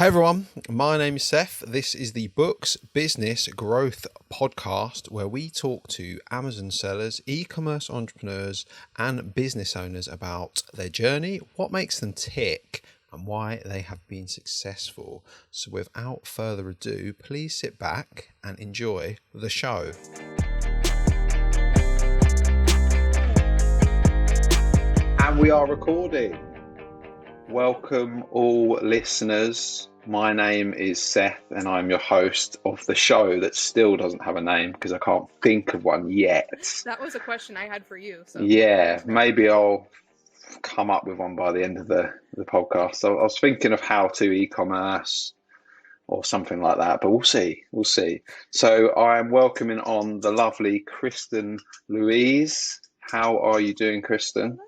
Hey everyone, my name is Seth. This is the Books Business Growth Podcast where we talk to Amazon sellers, e-commerce entrepreneurs and business owners about their journey, what makes them tick and why they have been successful. So without further ado, please sit back and enjoy the show. And we are recording. Welcome all listeners. My name is Seth and I'm your host of the show that still doesn't have a name because I can't think of one yet. That was a question I had for you. So. Yeah, maybe I'll come up with one by the end of the podcast. So I was thinking of how to e-commerce or something like that, but we'll see. So I'm welcoming on the lovely Kristin Louise. How are you doing, Kristin?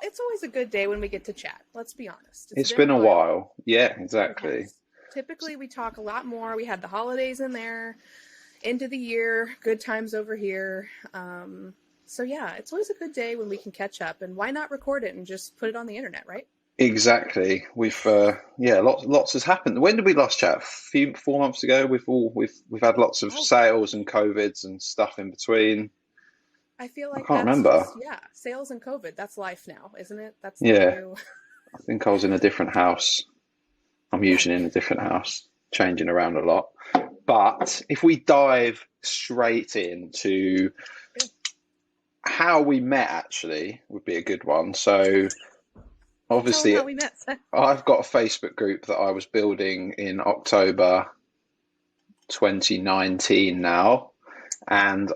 It's always a good day when we get to chat. Let's be honest. It's been a while. Yeah, exactly. Yes. Typically, we talk a lot more. We had the holidays in there, end of the year, good times over here. So yeah, it's always a good day when we can catch up. And why not record it and just put it on the internet, right? Exactly. We've lots has happened. When did we last chat? 4 months ago. We've had lots of sales and COVIDs and stuff in between. I feel like I can't remember. Sales and COVID. That's life now, isn't it? That's new. I think I was in a different house. I'm usually in a different house, changing around a lot. But if we dive straight into how we met, actually, would be a good one. So obviously, how we met. I've got a Facebook group that I was building in October 2019 now, and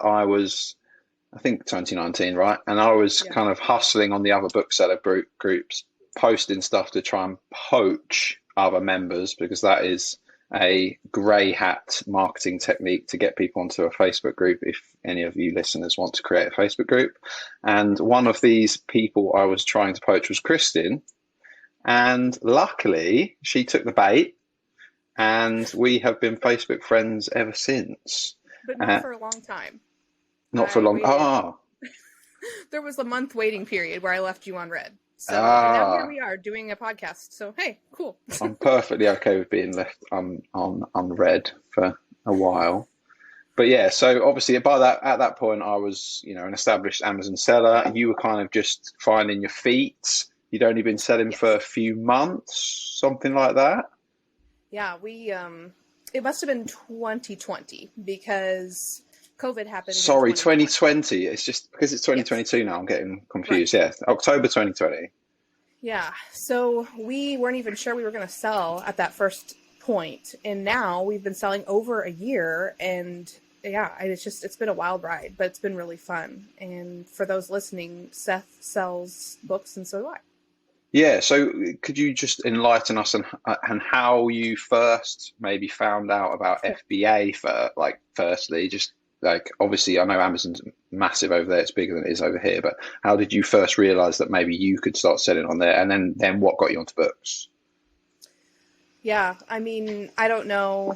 I think 2019, right? And I was kind of hustling on the other bookseller groups, posting stuff to try and poach other members, because that is a grey hat marketing technique to get people onto a Facebook group if any of you listeners want to create a Facebook group. And one of these people I was trying to poach was Kristin. And luckily, she took the bait and we have been Facebook friends ever since. But not for a long time. Not for long. There was a month waiting period where I left you on red. So and now here we are doing a podcast. So hey, cool. I'm perfectly okay with being left on red for a while. But yeah, so obviously at that point I was, an established Amazon seller. You were kind of just finding your feet. You'd only been selling for a few months, something like that. Yeah, it must have been 2020 because COVID happened. Sorry, 2020. It's just because it's 2022 now. I'm getting confused. Right. Yeah, October 2020. Yeah. So we weren't even sure we were going to sell at that first point, and now we've been selling over a year. And yeah, it's been a wild ride, but it's been really fun. And for those listening, Seth sells books, and so do I. Yeah. So could you just enlighten us on how you first maybe found out about FBA firstly, just. Obviously, I know Amazon's massive over there. It's bigger than it is over here. But how did you first realize that maybe you could start selling on there? And then what got you onto books? Yeah, I mean, I don't know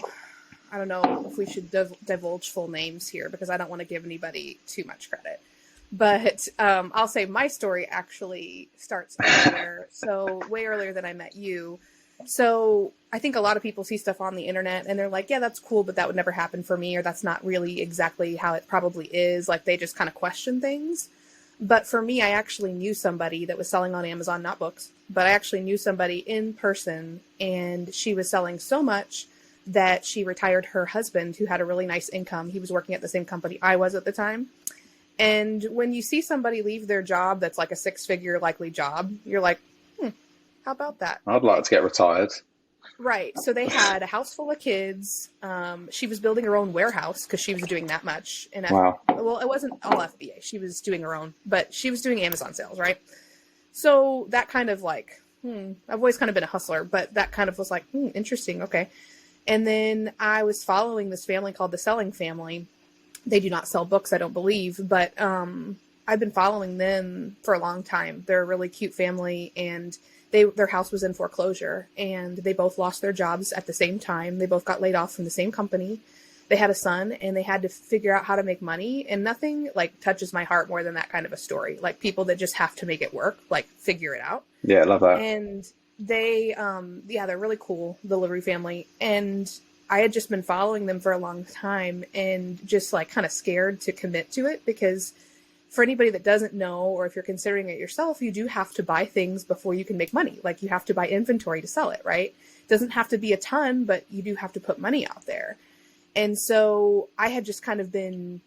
if we should divulge full names here because I don't want to give anybody too much credit. But I'll say my story actually starts earlier. So way earlier than I met you. So I think a lot of people see stuff on the internet and they're like, yeah, that's cool, but that would never happen for me, or that's not really exactly how it probably is. Like they just kind of question things. But for me, I actually knew somebody that was selling on Amazon, not books, but I actually knew somebody in person, and she was selling so much that she retired her husband, who had a really nice income. He was working at the same company I was at the time. And when you see somebody leave their job that's like a 6-figure likely job, you're like, how about that? I'd like to get retired. Right. So they had a house full of kids. She was building her own warehouse because she was doing that much. Wow. Well, it wasn't all FBA. She was doing her own, but she was doing Amazon sales, right? So that kind of like, I've always kind of been a hustler, but that kind of was like, interesting. Okay. And then I was following this family called the Selling Family. They do not sell books, I don't believe, but I've been following them for a long time. They're a really cute family, and their house was in foreclosure, and they both lost their jobs at the same time. They both got laid off from the same company. They had a son, and they had to figure out how to make money, and nothing like touches my heart more than that kind of a story. Like people that just have to make it work, like figure it out. Yeah, I love that. And they're really cool, the Livery family. And I had just been following them for a long time and just like kind of scared to commit to it, because for anybody that doesn't know, or if you're considering it yourself, you do have to buy things before you can make money. Like you have to buy inventory to sell it, right? It doesn't have to be a ton, but you do have to put money out there. And so I had just kind of been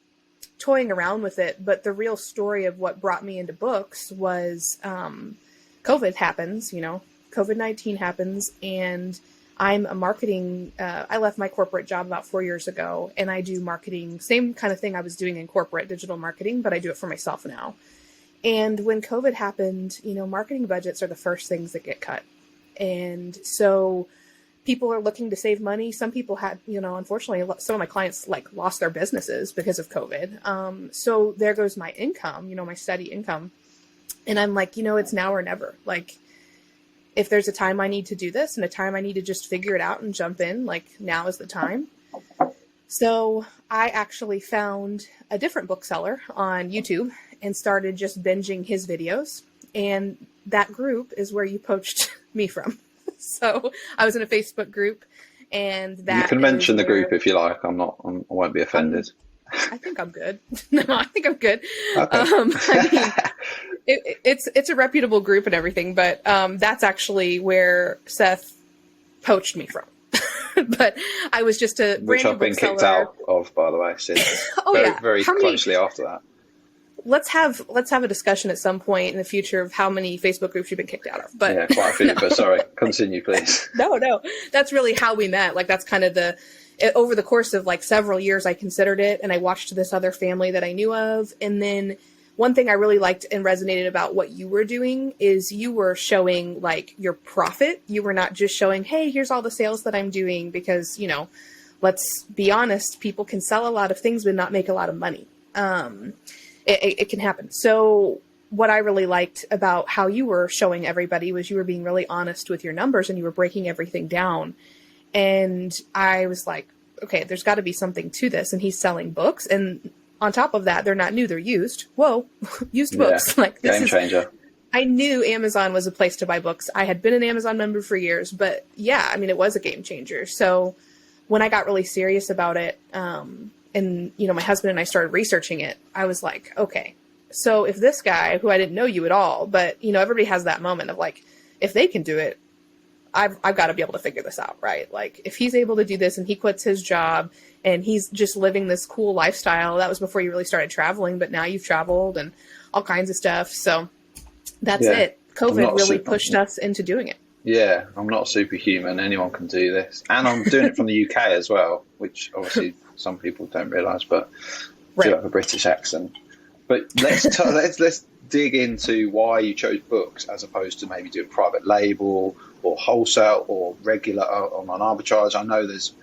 toying around with it. But the real story of what brought me into books was COVID happens, COVID-19 happens, and I'm a marketing, I left my corporate job about 4 years ago, and I do marketing, same kind of thing I was doing in corporate, digital marketing, but I do it for myself now. And when COVID happened, marketing budgets are the first things that get cut. And so people are looking to save money. Some people had, unfortunately, some of my clients lost their businesses because of COVID. So there goes my income, my steady income. And I'm like, it's now or never. Like, if there's a time I need to do this and a time I need to just figure it out and jump in, now is the time. So I actually found a different bookseller on YouTube and started just binging his videos. And that group is where you poached me from. So I was in a Facebook group, and that you can mention the group if you like. I won't be offended. I think I'm good. No, I think I'm good. Okay. It's a reputable group and everything, but that's actually where Seth poached me from. But I was just a which I've been kicked out of, by the way, since very closely after that. Let's have a discussion at some point in the future of how many Facebook groups you've been kicked out of. But yeah, quite a few. No. But sorry, continue, please. No, that's really how we met. That's kind of over the course of several years, I considered it, and I watched this other family that I knew of, and then one thing I really liked and resonated about what you were doing is you were showing your profit. You were not just showing, hey, here's all the sales that I'm doing, because, let's be honest, people can sell a lot of things but not make a lot of money. It can happen. So what I really liked about how you were showing everybody was you were being really honest with your numbers, and you were breaking everything down. And I was like, okay, there's got to be something to this. And he's selling books, and on top of that, they're not new, they're used. Whoa, used books. This game changer. I knew Amazon was a place to buy books. I had been an Amazon member for years, but yeah, it was a game changer. So when I got really serious about it, and, my husband and I started researching it, I was like, okay, so if this guy, who I didn't know you at all, but, everybody has that moment of if they can do it, I've got to be able to figure this out, right? If he's able to do this and he quits his job and he's just living this cool lifestyle, that was before you really started traveling, but now you've traveled and all kinds of stuff. So that's it. COVID really pushed us into doing it. Yeah, I'm not superhuman. Anyone can do this. And I'm doing it from the UK as well, which obviously some people don't realise, but I do have a British accent. But let's dig into why you chose books as opposed to maybe doing private label or wholesale or regular on arbitrage. I know there's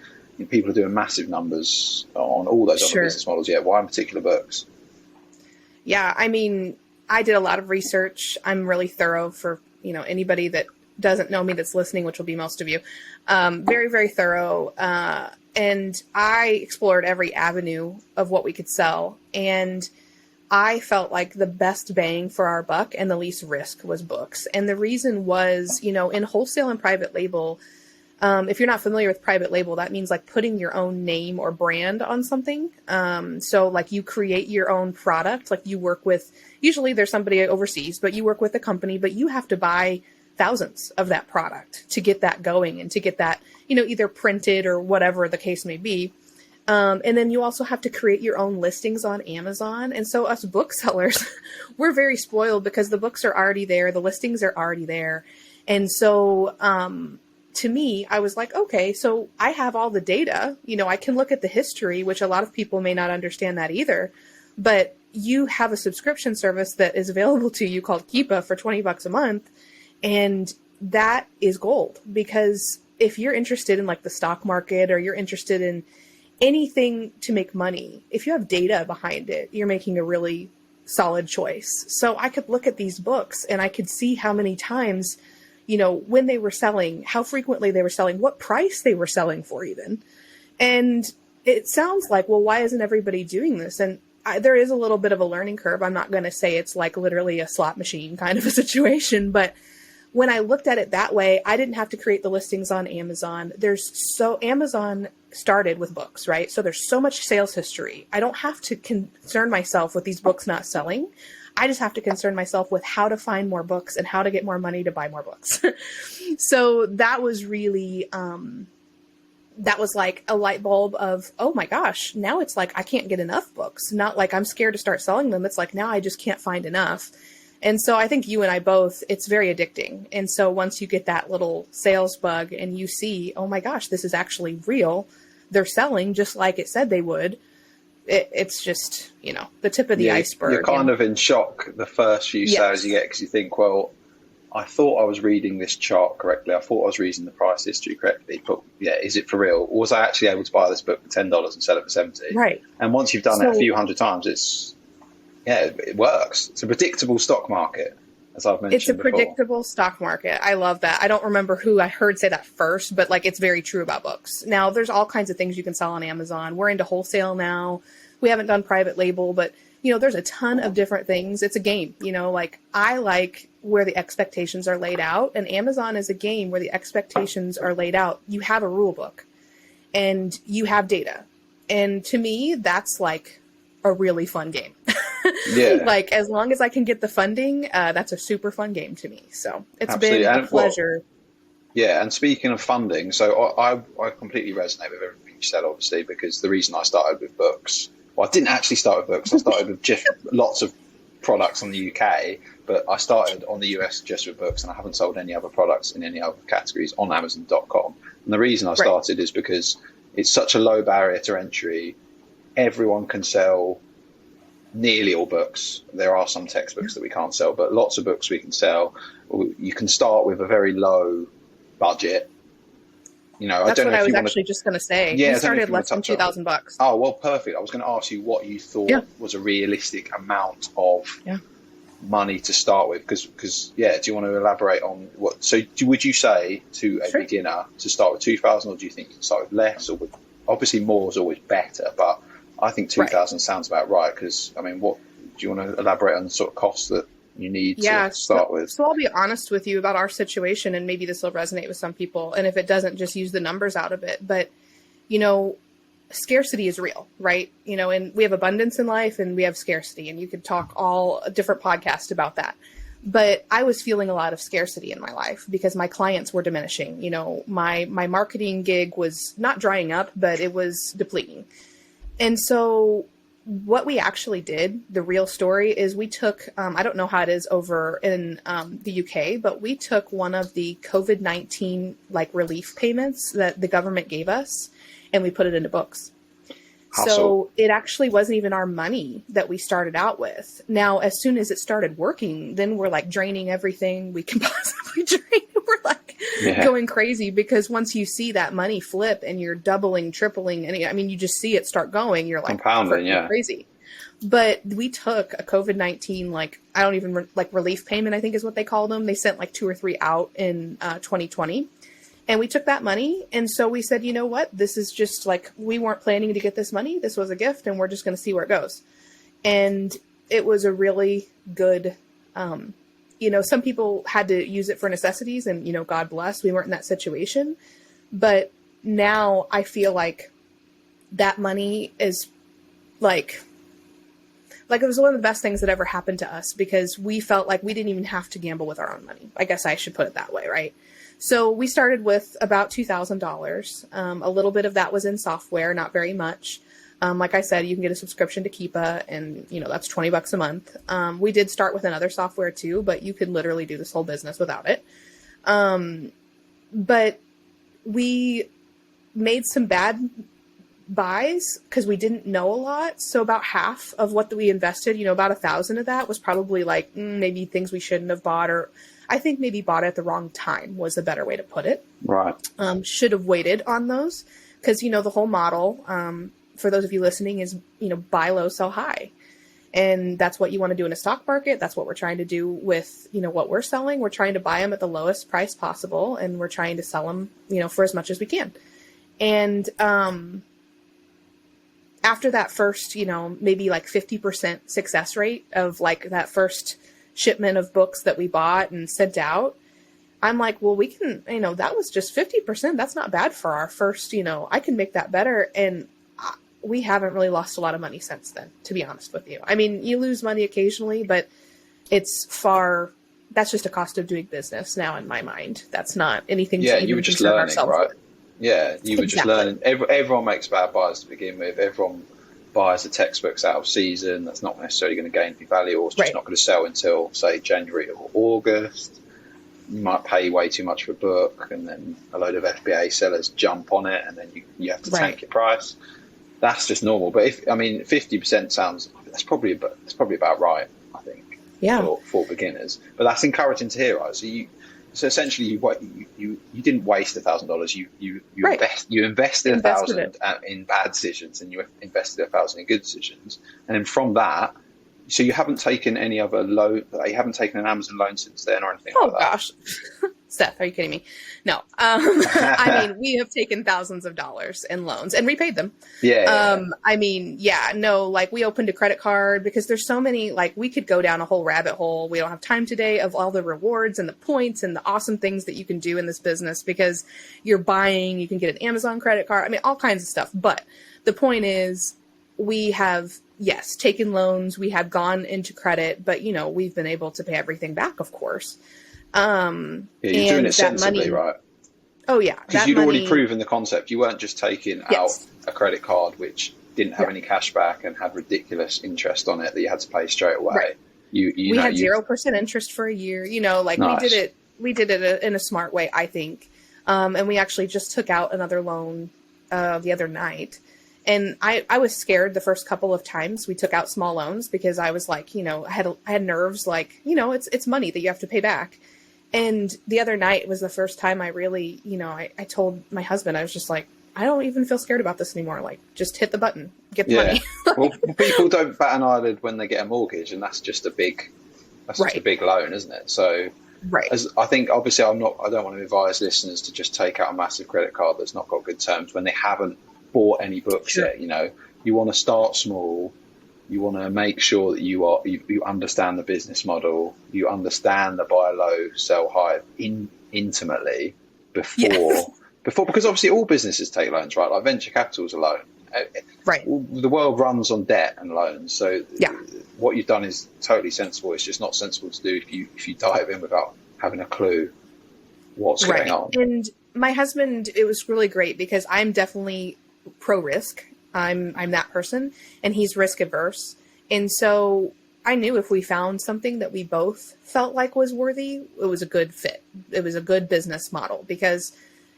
people are doing massive numbers on all those other business models. Yeah, why in particular books? Yeah, I did a lot of research. I'm really thorough for anybody that doesn't know me that's listening, which will be most of you. Very, very thorough. And I explored every avenue of what we could sell. And I felt like the best bang for our buck and the least risk was books. And the reason was, in wholesale and private label, if you're not familiar with private label, that means putting your own name or brand on something. So you create your own product, you work with, usually there's somebody overseas, but you work with a company, but you have to buy thousands of that product to get that going and to get that, either printed or whatever the case may be. And then you also have to create your own listings on Amazon. And so us booksellers, we're very spoiled because the books are already there. The listings are already there. And so, to me, I was like, okay, so I have all the data, I can look at the history, which a lot of people may not understand that either, but you have a subscription service that is available to you called Keepa for $20 a month. And that is gold, because if you're interested in the stock market, or you're interested in anything to make money, if you have data behind it, you're making a really solid choice. So I could look at these books and I could see how many times, when they were selling, how frequently they were selling, what price they were selling for even. And it sounds like, well, why isn't everybody doing this? And there is a little bit of a learning curve. I'm not going to say it's literally a slot machine kind of a situation, but when I looked at it that way, I didn't have to create the listings on Amazon. Amazon started with books, right? So there's so much sales history. I don't have to concern myself with these books not selling. I just have to concern myself with how to find more books and how to get more money to buy more books. So that was really, that was like a light bulb of, oh my gosh, now it's like, I can't get enough books. Not like I'm scared to start selling them. It's like, now I just can't find enough. And so I think you and I both, it's very addicting. And so once you get that little sales bug and you see, oh my gosh, this is actually real, they're selling just like it said they would. It's just, the tip of the iceberg. You're kind of in shock the first few sales you get, because you think, well, I thought I was reading this chart correctly. I thought I was reading the price history correctly. But is it for real? Was I actually able to buy this book for $10 and sell it for $70? Right. And once you've done it a few hundred times, it works. It's a predictable stock market, as I've mentioned. It's a predictable stock market. I love that. I don't remember who I heard say that first, but like, it's very true about books. Now, there's all kinds of things you can sell on Amazon. We're into wholesale now. We haven't done private label, but there's a ton of different things. It's a game, like I like where the expectations are laid out, and Amazon is a game where the expectations are laid out. You have a rule book and you have data. And to me, that's like a really fun game. Yeah. Like, as long as I can get the funding, that's a super fun game to me. So it's Absolutely. Been a pleasure. And speaking of funding, so I completely resonate with everything you said, obviously, because the reason I started with books, well, I didn't actually start with books. I started with just lots of products on the UK, but I started on the US just with books, and I haven't sold any other products in any other categories on Amazon.com. And the reason I started is because it's such a low barrier to entry. Everyone can sell nearly all books. There are some textbooks that we can't sell, but lots of books we can sell. You can start with a very low budget. That's what I was actually just going to say. Yeah, we started less than $2,000. Oh, well, perfect. I was going to ask you what you thought was a realistic amount of money to start with, because do you want to elaborate on what? So, would you say to a beginner to start with 2,000, or do you think you can start with less? Or obviously more is always better, but I think 2,000 sounds about right. Because what do you want to elaborate on the sort of costs that you need to start with? So I'll be honest with you about our situation, and maybe this will resonate with some people. And if it doesn't, just use the numbers out of it. But, scarcity is real, right? And we have abundance in life and we have scarcity, and you could talk all different podcasts about that. But I was feeling a lot of scarcity in my life because my clients were diminishing. My marketing gig was not drying up, but it was depleting. And so what we actually did, the real story, is we took, I don't know how it is over in the UK, but we took one of the COVID-19 relief payments that the government gave us, and we put it into books. So it actually wasn't even our money that we started out with. Now, as soon as it started working, then we're draining everything we can possibly drain. We're going crazy, because once you see that money flip and you're doubling, tripling, and you just see it start going, you're compounding, crazy. But we took a COVID-19, relief payment, I think is what they called them. They sent 2 or 3 out in 2020. And we took that money. And so we said, you know what, this is just we weren't planning to get this money. This was a gift, and we're just going to see where it goes. And it was a really good, some people had to use it for necessities, and, God bless, we weren't in that situation. But now I feel like that money is it was one of the best things that ever happened to us, because we felt like we didn't even have to gamble with our own money. I guess I should put it that way, right? So we started with about $2,000. A little bit of that was in software, not very much. Like I said, you can get a subscription to Keepa, and that's $20 a month. We did start with another software too, but you could literally do this whole business without it. But we made some bad buys because we didn't know a lot. So about half of what we invested, about 1,000 of that was probably maybe things we shouldn't have bought, or I think maybe bought at the wrong time was a better way to put it. Right. Should have waited on those, because, the whole model, for those of you listening, is, buy low, sell high. And that's what you want to do in a stock market. That's what we're trying to do with, what we're selling. We're trying to buy them at the lowest price possible, and we're trying to sell them, for as much as we can. And after that first, maybe 50% success rate of that first shipment of books that we bought and sent out, I'm like, well, we can, that was just 50%. That's not bad for our first, I can make that better. And we haven't really lost a lot of money since then, to be honest with you. I mean, you lose money occasionally, but that's just a cost of doing business now in my mind. That's not anything to even you were just concern learning, ourselves right? with. Yeah, you were just learning. Everyone makes bad buys to begin with. Everyone buys the textbooks out of season. That's not necessarily going to gain any value, or it's just not going to sell until, say, January or August. You might pay way too much for a book, and then a load of FBA sellers jump on it, and then you have to tank your price. That's just normal. But 50% sounds, that's probably about right, I think. Yeah. For beginners. But that's encouraging to hear, right? So essentially, you didn't waste $1,000. You invested $1,000 in bad decisions, and you invested $1,000 in good decisions. And then from that, so you haven't taken any other loan. You haven't taken an Amazon loan since then, or anything like that. Oh gosh, Steph, are you kidding me? No. I mean, we have taken thousands of dollars in loans and repaid them. Yeah. I mean, like we opened a credit card because there's so many, like we could go down a whole rabbit hole. We don't have time today of all the rewards and the points and the awesome things that you can do in this business because you can get an Amazon credit card. I mean, all kinds of stuff. But the point is we have, yes, taken loans. We have gone into credit, but we've been able to pay everything back, of course. You're doing it sensibly, right? Oh yeah, because you'd already proven the concept. You weren't just taking out a credit card which didn't have any cash back and had ridiculous interest on it that you had to pay straight away. Right. We had 0% interest for a year. Nice. We did it in a smart way, I think. And we actually just took out another loan the other night. And I was scared the first couple of times we took out small loans because I was like, I had nerves, like, it's money that you have to pay back. And the other night was the first time I really, I told my husband, I was just like, I don't even feel scared about this anymore. Like, just hit the button, get the money. Well, people don't bat an eyelid when they get a mortgage, and that's just a big loan, isn't it? So, as I think, obviously, I don't want to advise listeners to just take out a massive credit card that's not got good terms when they haven't bought any books yet. You want to start small. You want to make sure that you understand the business model. You understand the buy low, sell high intimately before, because obviously all businesses take loans, right? Like venture capital is a loan. Right. The world runs on debt and loans. So what you've done is totally sensible. It's just not sensible to do if you dive in without having a clue what's going on. And my husband, it was really great because I'm definitely pro risk. I'm that person, and he's risk averse. And so I knew if we found something that we both felt like was worthy, it was a good fit. It was a good business model because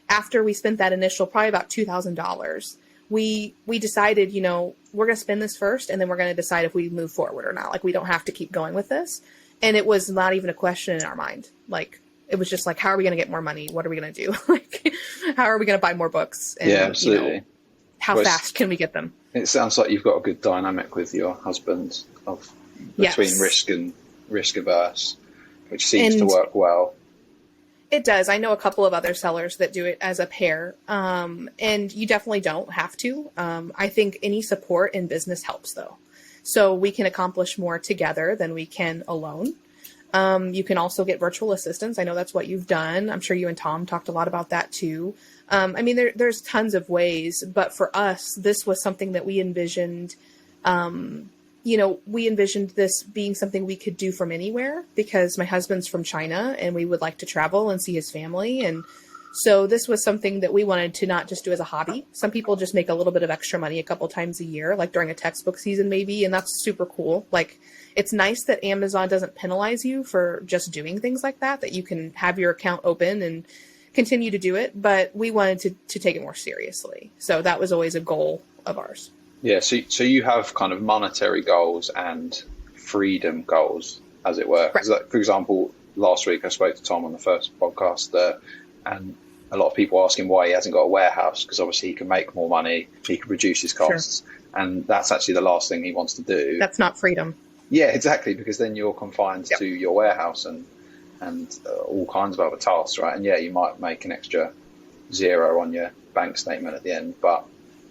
after we spent that initial, probably about $2,000, we decided, we're going to spend this first, and then we're going to decide if we move forward or not. Like, we don't have to keep going with this. And it was not even a question in our mind. Like, it was just like, how are we going to get more money? What are we going to do? Like, how are we going to buy more books? And, absolutely. How fast can we get them? It sounds like you've got a good dynamic with your husband between risk and risk averse, which seems to work well. It does. I know a couple of other sellers that do it as a pair, and you definitely don't have to. I think any support in business helps, though. So we can accomplish more together than we can alone. You can also get virtual assistants. I know that's what you've done. I'm sure you and Tom talked a lot about that too. I mean, there's tons of ways, but for us, this was something that we envisioned. We envisioned this being something we could do from anywhere because my husband's from China and we would like to travel and see his family. And so this was something that we wanted to not just do as a hobby. Some people just make a little bit of extra money a couple times a year, like during a textbook season maybe, and that's super cool. Like, it's nice that Amazon doesn't penalize you for just doing things like that you can have your account open and continue to do it. But we wanted to take it more seriously. So that was always a goal of ours. Yeah, so you have kind of monetary goals and freedom goals, as it were. Right. Like, for example, last week I spoke to Tom on the first podcast, and a lot of people asking why he hasn't got a warehouse, because obviously he can make more money, he can reduce his costs, and that's actually the last thing he wants to do. That's not freedom. Yeah, exactly, because then you're confined to your warehouse and all kinds of other tasks, right? And you might make an extra zero on your bank statement at the end, but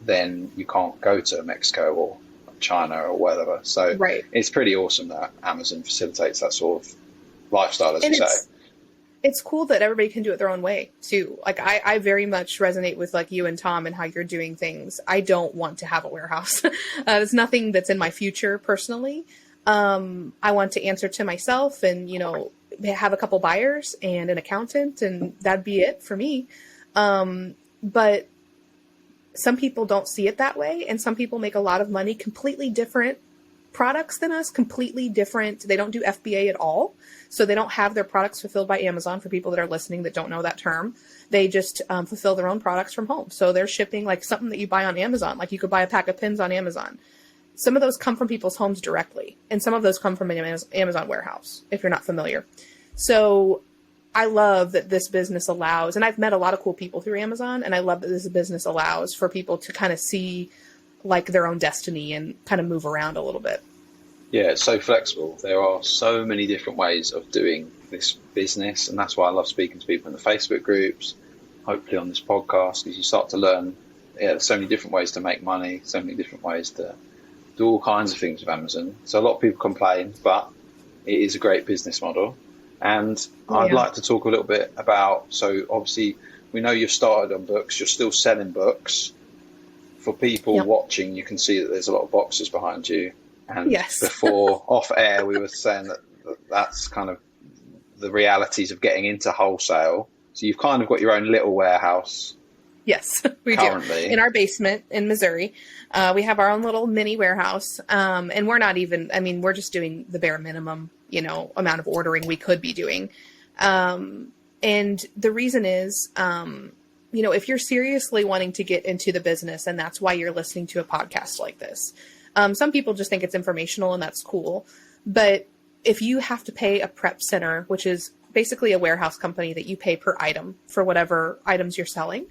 then you can't go to Mexico or China or whatever. So It's pretty awesome that Amazon facilitates that sort of lifestyle, as you say. it's cool that everybody can do it their own way too. Like I very much resonate with like you and Tom and how you're doing things. I don't want to have a warehouse. There's nothing that's in my future personally. I want to answer to myself and, you know, have a couple buyers and an accountant, and that'd be it for me. But some people don't see it that way. And some people make a lot of money, completely different products than us, completely different. They don't do FBA at all. So they don't have their products fulfilled by Amazon. For people that are listening that don't know that term, they just fulfill their own products from home. So they're shipping like something that you buy on Amazon. Like you could buy a pack of pins on Amazon. Some of those come from people's homes directly, and some of those come from an Amazon warehouse, if you're not familiar. So I love that this business allows, and I've met a lot of cool people through Amazon, and I love that this business allows for people to kind of see like their own destiny and kind of move around a little bit. Yeah, it's so flexible. There are so many different ways of doing this business, and that's why I love speaking to people in the Facebook groups, hopefully on this podcast, because you start to learn, there's so many different ways to make money, so many different ways to do all kinds of things with Amazon. So a lot of people complain, but it is a great business model. And I'd like to talk a little bit about, so obviously we know you've started on books, you're still selling books. For people watching, you can see that there's a lot of boxes behind you. And before off air, we were saying that that's kind of the realities of getting into wholesale. So you've kind of got your own little warehouse. Yes, we currently do. In our basement in Missouri. We have our own little mini warehouse. And we're not even, I mean, we're just doing the bare minimum, you know, amount of ordering we could be doing. And the reason is, you know, if you're seriously wanting to get into the business, and that's why you're listening to a podcast like this, some people just think it's informational and that's cool. But if you have to pay a prep center, which is basically a warehouse company that you pay per item for whatever items you're selling,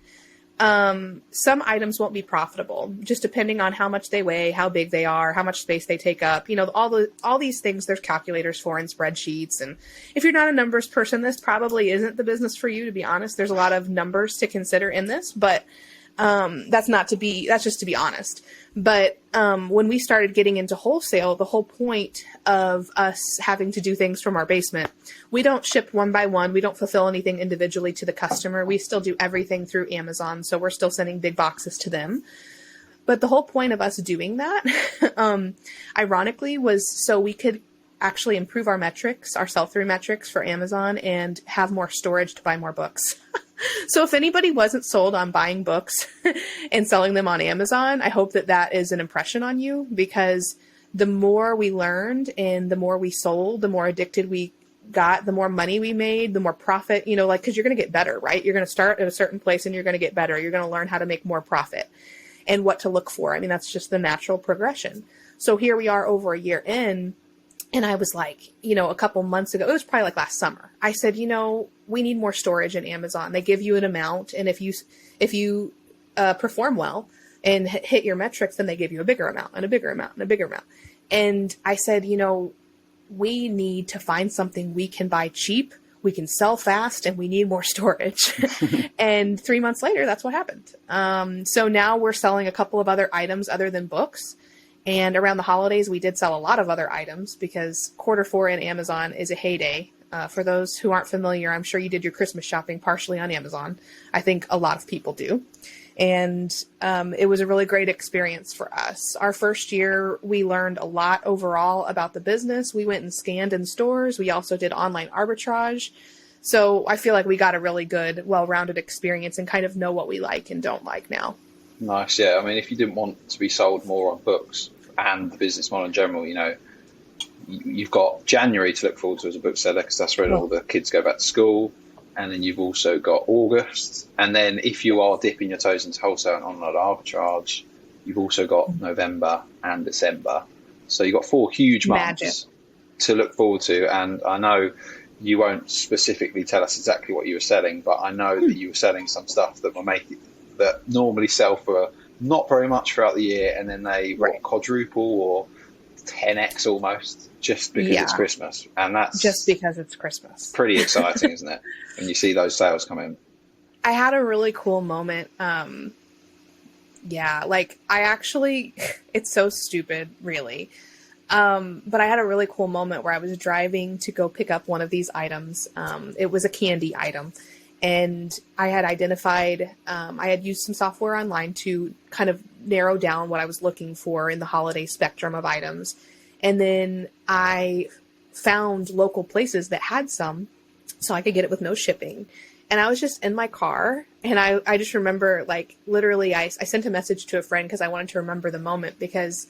some items won't be profitable, just depending on how much they weigh, how big they are, how much space they take up, you know, all these things there's calculators for in spreadsheets. And if you're not a numbers person, this probably isn't the business for you, to be honest. There's a lot of numbers to consider in this, but that's just to be honest. But when we started getting into wholesale, the whole point of us having to do things from our basement, we don't ship one by one. We don't fulfill anything individually to the customer. We still do everything through Amazon. So we're still sending big boxes to them. But the whole point of us doing that, ironically, was so we could actually improve our metrics, our sell-through metrics for Amazon, and have more storage to buy more books. So if anybody wasn't sold on buying books and selling them on Amazon, I hope that that is an impression on you, because the more we learned and the more we sold, the more addicted we got, the more money we made, the more profit, you know, like, cause you're going to get better, right? You're going to start at a certain place and you're going to get better. You're going to learn how to make more profit and what to look for. I mean, that's just the natural progression. So here we are over a year in. And I was like, you know, a couple months ago, it was probably like last summer, I said, you know, we need more storage in Amazon. They give you an amount. And if you perform well and hit your metrics, then they give you a bigger amount and a bigger amount and a bigger amount. And I said, you know, we need to find something we can buy cheap, we can sell fast, and we need more storage. And 3 months later, that's what happened. So now we're selling a couple of other items other than books. And around the holidays, we did sell a lot of other items, because Q4 in Amazon is a heyday. For those who aren't familiar, I'm sure you did your Christmas shopping partially on Amazon. I think a lot of people do. And it was a really great experience for us. Our first year, we learned a lot overall about the business. We went and scanned in stores. We also did online arbitrage. So I feel like we got a really good, well-rounded experience and kind of know what we like and don't like now. Nice, yeah. I mean, if you didn't want to be sold more on books and the business model in general, you know, you've got January to look forward to as a bookseller, because that's when all the kids go back to school. And then you've also got August. And then if you are dipping your toes into wholesale and online arbitrage, you've also got November and December. So you've got 4 huge months to look forward to. And I know you won't specifically tell us exactly what you were selling, but I know that you were selling some stuff that that normally sell for not very much throughout the year, and then they quadruple or 10x almost just because it's Christmas. And that's just because it's Christmas. Pretty exciting, isn't it? When you see those sales come in. I had a really cool moment. Like I actually, it's so stupid, really. But I had a really cool moment where I was driving to go pick up one of these items. It was a candy item. And I had identified, I had used some software online to kind of narrow down what I was looking for in the holiday spectrum of items. And then I found local places that had some so I could get it with no shipping. And I was just in my car, and I just remember, like, literally I sent a message to a friend because I wanted to remember the moment, because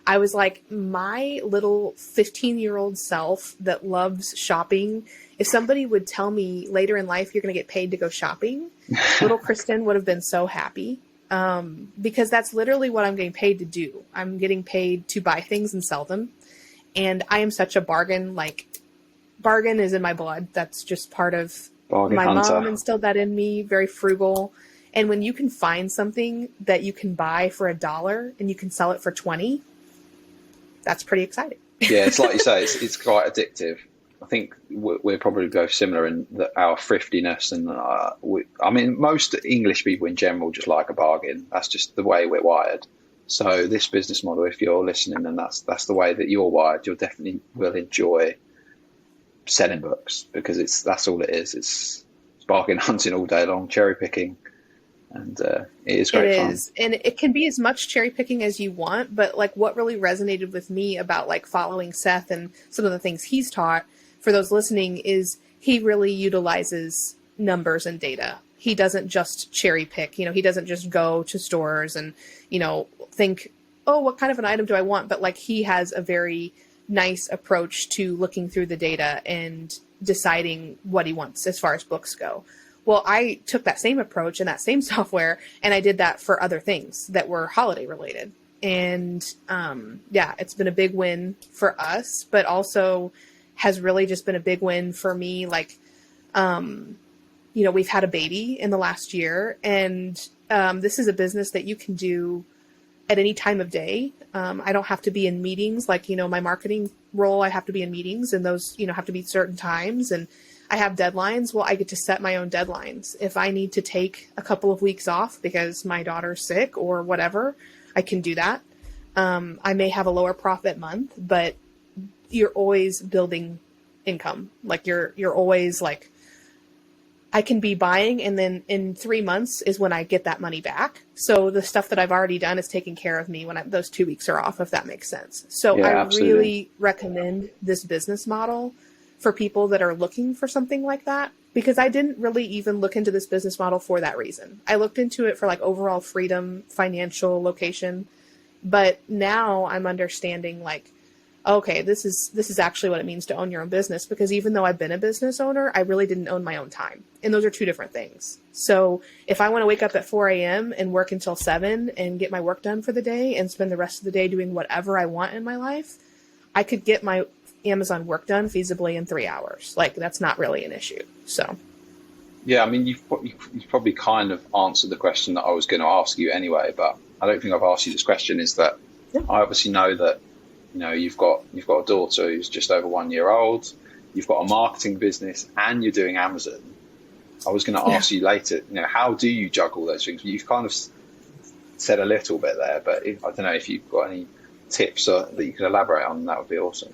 I was like, my little 15-year-old self that loves shopping, if somebody would tell me later in life you're going to get paid to go shopping, little Kristin would have been so happy, because that's literally what I'm getting paid to do. I'm getting paid to buy things and sell them. And I am such a bargain is in my blood. That's just part of Bargain my hunter. mom instilled that in me, very frugal. And when you can find something that you can buy for $1 and you can sell it for 20, that's pretty exciting. Yeah, it's like you say, it's quite addictive. I think we're probably both similar in our thriftiness, and I mean, most English people in general just like a bargain. That's just the way we're wired. So this business model, if you're listening and that's the way that you're wired, you'll definitely will enjoy selling books, because that's all it is. It's bargain hunting all day long, cherry picking, and it is great fun. It is, and it can be as much cherry picking as you want. But like, what really resonated with me about like following Seth and some of the things he's taught for those listening is he really utilizes numbers and data. He doesn't just cherry pick. He doesn't just go to stores and think, oh, what kind of an item do I want? But like, he has a very nice approach to looking through the data and deciding what he wants as far as books go. Well, I took that same approach and that same software, and I did that for other things that were holiday related. And it's been a big win for us, but also has really just been a big win for me. Like, we've had a baby in the last year, and this is a business that you can do at any time of day. I don't have to be in meetings. Like, my marketing role, I have to be in meetings, and those, have to be certain times, and I have deadlines. Well, I get to set my own deadlines. If I need to take a couple of weeks off because my daughter's sick or whatever, I can do that. I may have a lower profit month, but you're always building income. Like you're always like, I can be buying, and then in 3 months is when I get that money back. So the stuff that I've already done is taking care of me when those 2 weeks are off, if that makes sense. So yeah, I absolutely really recommend this business model for people that are looking for something like that, because I didn't really even look into this business model for that reason. I looked into it for like overall freedom, financial location, but now I'm understanding like, okay, this is actually what it means to own your own business, because even though I've been a business owner, I really didn't own my own time. And those are two different things. So if I want to wake up at 4 a.m. and work until 7 and get my work done for the day and spend the rest of the day doing whatever I want in my life, I could get my Amazon work done feasibly in 3 hours. Like, that's not really an issue. So. Yeah, I mean, you've probably kind of answered the question that I was going to ask you anyway, but I don't think I've asked you this question, is that I obviously know that you've got a daughter who's just over 1 year old, you've got a marketing business, and you're doing Amazon. I was going to ask you later, how do you juggle those things? You've kind of said a little bit there, but I don't know if you've got any tips that you could elaborate on. That would be awesome.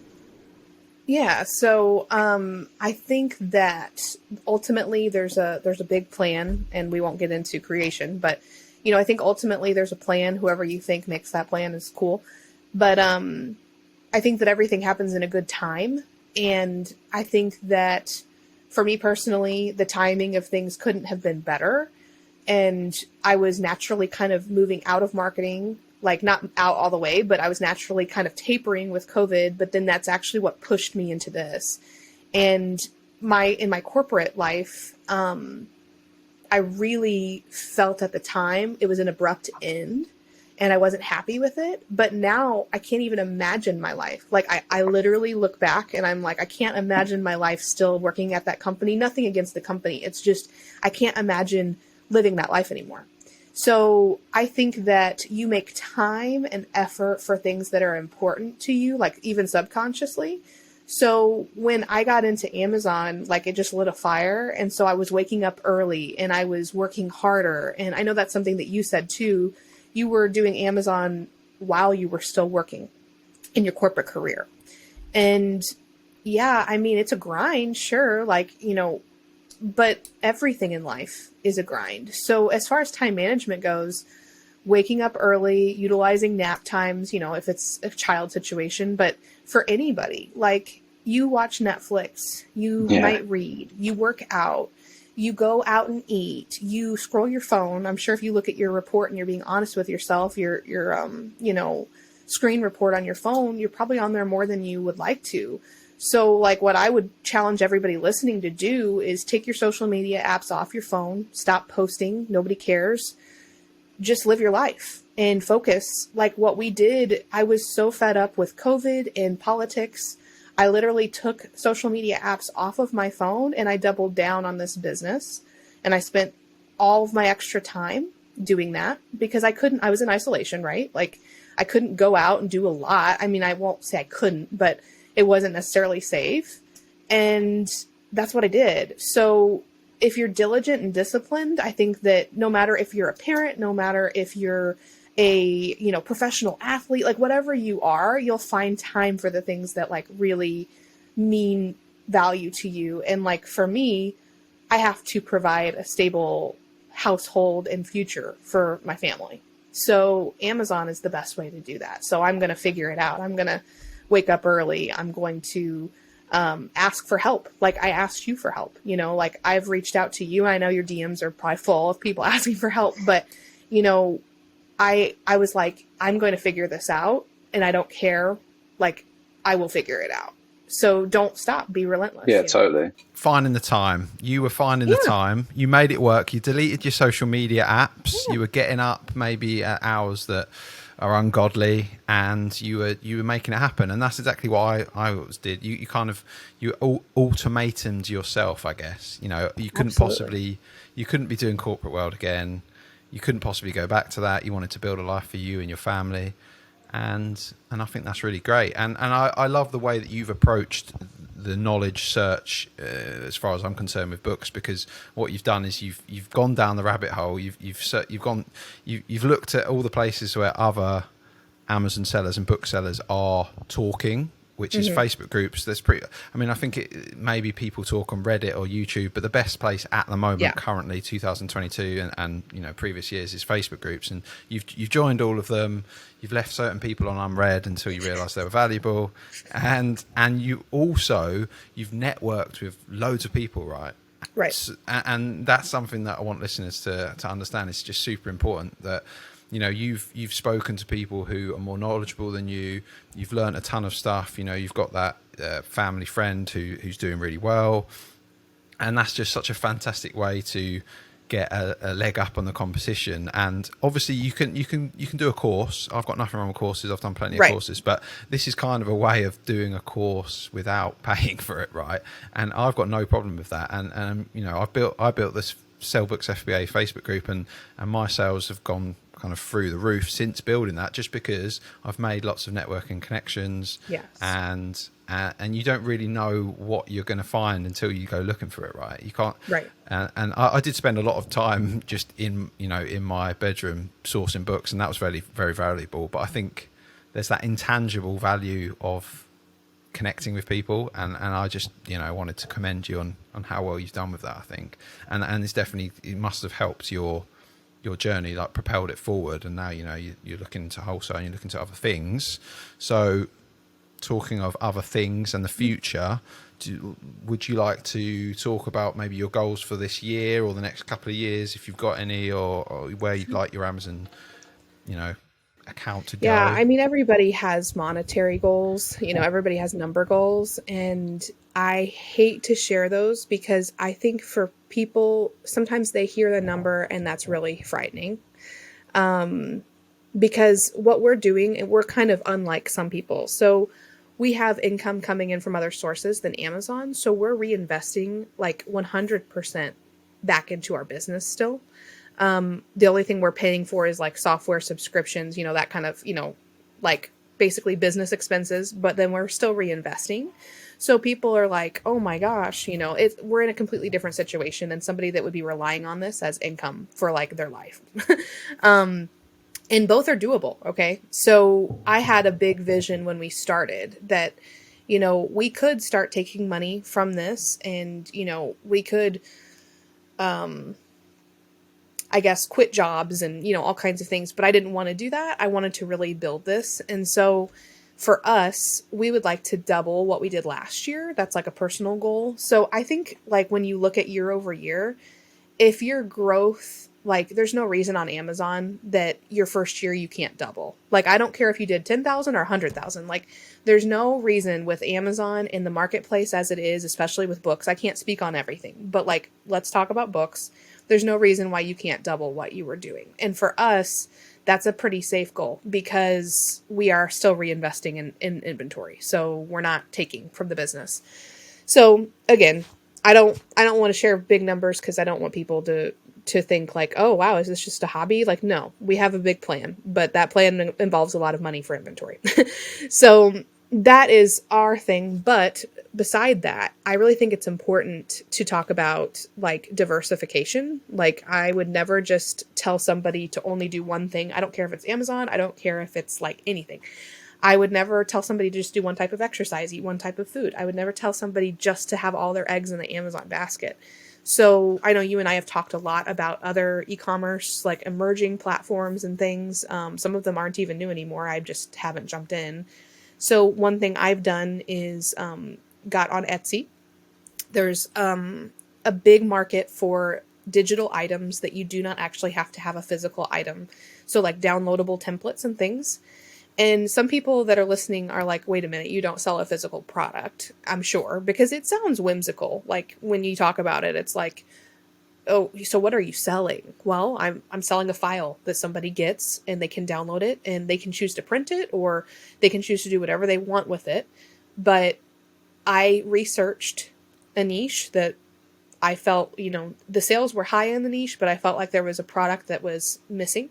Yeah. So I think that ultimately there's a big plan, and we won't get into creation, but I think ultimately there's a plan. Whoever you think makes that plan is cool. But I think that everything happens in a good time. And I think that for me personally, the timing of things couldn't have been better. And I was naturally kind of moving out of marketing, like not out all the way, but I was naturally kind of tapering with COVID. But then that's actually what pushed me into this. And in my corporate life, I really felt at the time it was an abrupt end. And I wasn't happy with it. But now I can't even imagine my life. Like I literally look back and I'm like, I can't imagine my life still working at that company. Nothing against the company. It's just, I can't imagine living that life anymore. So I think that you make time and effort for things that are important to you, like even subconsciously. So when I got into Amazon, like it just lit a fire. And so I was waking up early and I was working harder. And I know that's something that you said too. You were doing Amazon while you were still working. in your corporate career. And yeah, I mean, it's a grind, sure. Like, you know, but everything in life is a grind. So as far as time management goes, waking up early, utilizing nap times, you know, if it's a child situation, but for anybody, like you watch Netflix, you might read, you work out, you go out and eat, you scroll your phone. I'm sure if you look at your report and you're being honest with yourself, your you know, screen report on your phone, you're probably on there more than you would like to. So like what I would challenge everybody listening to do is take your social media apps off your phone, stop posting, nobody cares. Just live your life and focus. Like what we did, I was so fed up with COVID and politics. I literally took social media apps off of my phone and I doubled down on this business. And I spent all of my extra time doing that because I was in isolation, right? Like I couldn't go out and do a lot. I mean, I won't say I couldn't, but it wasn't necessarily safe. And that's what I did. So if you're diligent and disciplined, I think that no matter if you're a parent, no matter if you're a, you know, professional athlete, like whatever you are, you'll find time for the things that like really mean value to you. And like for me, I have to provide a stable household and future for my family. So Amazon is the best way to do that. So I'm going to figure it out. I'm going to wake up early. I'm going to ask for help. Like I asked you for help, you know, like I've reached out to you. I know your DMs are probably full of people asking for help, but you know, I was like, I'm going to figure this out and I don't care. Like I will figure it out. So don't stop, be relentless. Yeah, totally. Finding the time. You were finding the time. You made it work. You deleted your social media apps. Yeah. You were getting up maybe at hours that are ungodly, and you were making it happen. And that's exactly what I always did. You automated yourself, I guess. You know, you couldn't you couldn't be doing corporate world again. You couldn't possibly go back to that. You wanted to build a life for you and your family. And I think that's really great. And I love the way that you've approached the knowledge search as far as I'm concerned with books, because what you've done is you've gone down the rabbit hole. You've looked at all the places where other Amazon sellers and booksellers are talking, which is Facebook groups. I think maybe people talk on Reddit or YouTube, but the best place at the moment, currently 2022 and you know previous years, is Facebook groups. And you've joined all of them. You've left certain people on unread until you realise they were valuable, and you've networked with loads of people, right? Right. And that's something that I want listeners to understand. It's just super important that, you know, you've spoken to people who are more knowledgeable than you. You've learned a ton of stuff. You know, you've got that family friend who's doing really well, and that's just such a fantastic way to get a leg up on the competition. And obviously, you can do a course. I've got nothing wrong with courses. I've done plenty of courses, but this is kind of a way of doing a course without paying for it, right? And I've got no problem with that. And you know, I built this Sell Books FBA Facebook group, and my sales have gone kind of through the roof since building that, just because I've made lots of networking connections. Yes. And you don't really know what you're going to find until you go looking for it, right? You can't. Right. And I did spend a lot of time just in my bedroom sourcing books, and that was very, very valuable. But I think there's that intangible value of connecting with people, and I just, you know, wanted to commend you on how well you've done with that, I think. And it's definitely, it must have helped your journey, like propelled it forward, and now, you know, you're looking into wholesale and you're looking to other things. So talking of other things and the future, would you like to talk about maybe your goals for this year or the next couple of years, if you've got any, or where you'd like your Amazon, you know, account to go? Yeah, I mean, everybody has monetary goals, you know, everybody has number goals, and I hate to share those because I think for people, sometimes they hear the number and that's really frightening. Because what we're doing, we're kind of unlike some people. So we have income coming in from other sources than Amazon. So we're reinvesting like 100% back into our business still. The only thing we're paying for is like software subscriptions, you know, that kind of, you know, like basically business expenses, but then we're still reinvesting. So people are like, oh my gosh, you know, we're in a completely different situation than somebody that would be relying on this as income for like their life. And both are doable. Okay. So I had a big vision when we started that, we could start taking money from this, and, we could, I guess, quit jobs and, all kinds of things. But I didn't want to do that. I wanted to really build this. And so for us, we would like to double what we did last year. That's like a personal goal. So I think like when you look at year over year, if your growth, like there's no reason on Amazon that your first year you can't double. Like I don't care if you did 10,000 or 100,000. Like there's no reason with Amazon in the marketplace as it is, especially with books. I can't speak on everything, but like let's talk about books. There's no reason why you can't double what you were doing. And for us, that's a pretty safe goal because we are still reinvesting in inventory. So we're not taking from the business. So again, I don't want to share big numbers because I don't want people to think like, oh, wow, is this just a hobby? Like, no, we have a big plan, but that plan involves a lot of money for inventory. So that is our thing. But beside that, I really think it's important to talk about like diversification. Like I would never just tell somebody to only do one thing. I don't care if it's Amazon. I don't care if it's like anything. I would never tell somebody to just do one type of exercise, eat one type of food. I would never tell somebody just to have all their eggs in the Amazon basket. So I know you and I have talked a lot about other e-commerce, like emerging platforms and things. Some of them aren't even new anymore. I just haven't jumped in. So one thing I've done is got on Etsy. There's a big market for digital items that you do not actually have to have a physical item. So like downloadable templates and things. And some people that are listening are like, wait a minute, you don't sell a physical product, I'm sure, because it sounds whimsical. Like when you talk about it, it's like, oh, so what are you selling? Well, I'm selling a file that somebody gets and they can download it and they can choose to print it or they can choose to do whatever they want with it. But I researched a niche that I felt, the sales were high in the niche, but I felt like there was a product that was missing.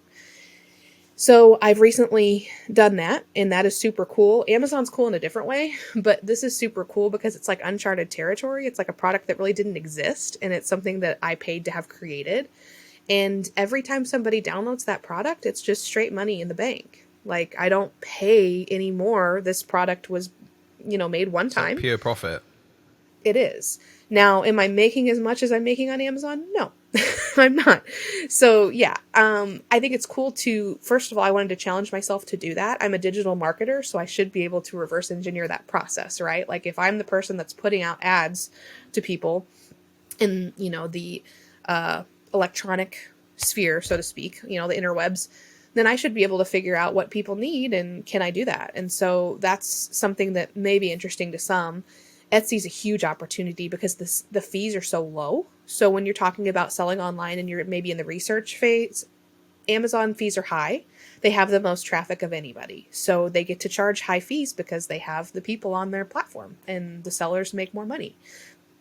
So I've recently done that, and that is super cool. Amazon's cool in a different way, but this is super cool because it's like uncharted territory. It's like a product that really didn't exist, and it's something that I paid to have created. And every time somebody downloads that product, it's just straight money in the bank. Like I don't pay anymore. This product was, made one time. Pure profit. It is. Now, am I making as much as I'm making on Amazon? No, I'm not. So yeah, I think it's cool to, first of all, I wanted to challenge myself to do that. I'm a digital marketer, so I should be able to reverse engineer that process, right? Like if I'm the person that's putting out ads to people in, the electronic sphere, so to speak, the interwebs, then I should be able to figure out what people need and can I do that? And so that's something that may be interesting to some. Etsy's a huge opportunity because the fees are so low. So when you're talking about selling online and you're maybe in the research phase, Amazon fees are high. They have the most traffic of anybody. So they get to charge high fees because they have the people on their platform and the sellers make more money.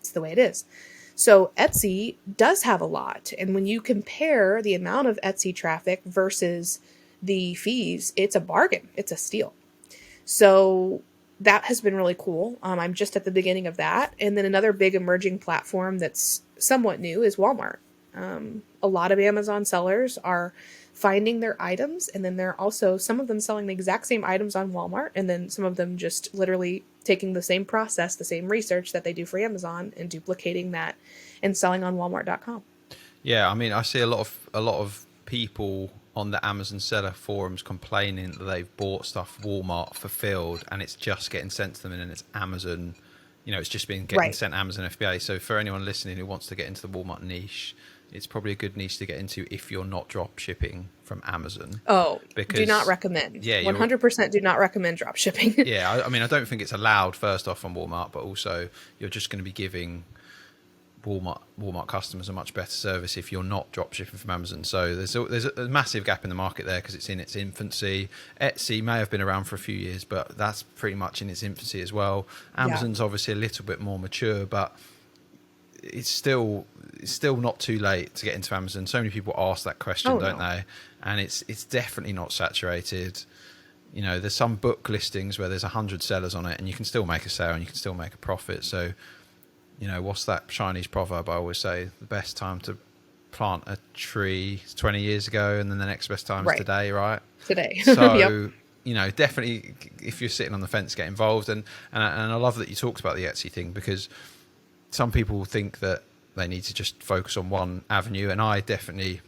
It's the way it is. So Etsy does have a lot. And when you compare the amount of Etsy traffic versus the fees, it's a bargain. It's a steal. So that has been really cool. I'm just at the beginning of that. And then another big emerging platform that's somewhat new is Walmart. A lot of Amazon sellers are finding their items, and then they're also some of them selling the exact same items on Walmart, and then some of them just literally taking the same process, the same research that they do for Amazon and duplicating that and selling on Walmart.com. Yeah, I mean, I see a lot of people on the Amazon seller forums complaining that they've bought stuff Walmart fulfilled and it's just getting sent to them, and then it's Amazon, it's just been getting sent Amazon FBA. So for anyone listening who wants to get into the Walmart niche, it's probably a good niche to get into if you're not drop shipping from Amazon. Oh, do not recommend. Yeah, 100% do not recommend drop shipping. Yeah, I mean, I don't think it's allowed first off on Walmart, but also you're just going to be giving Walmart customers a much better service if you're not drop shipping from Amazon. So there's a massive gap in the market there because it's in its infancy. Etsy may have been around for a few years, but that's pretty much in its infancy as well. Amazon's obviously a little bit more mature, but it's still not too late to get into Amazon. So many people ask that question, don't they? And it's definitely not saturated. There's some book listings where there's 100 sellers on it and you can still make a sale and you can still make a profit. So what's that Chinese proverb I always say? The best time to plant a tree 20 years ago, and then the next best time is today, right? Today. So, Yep. you know, definitely if you're sitting on the fence, get involved. And I love that you talked about the Etsy thing, because some people think that they need to just focus on one avenue. And I definitely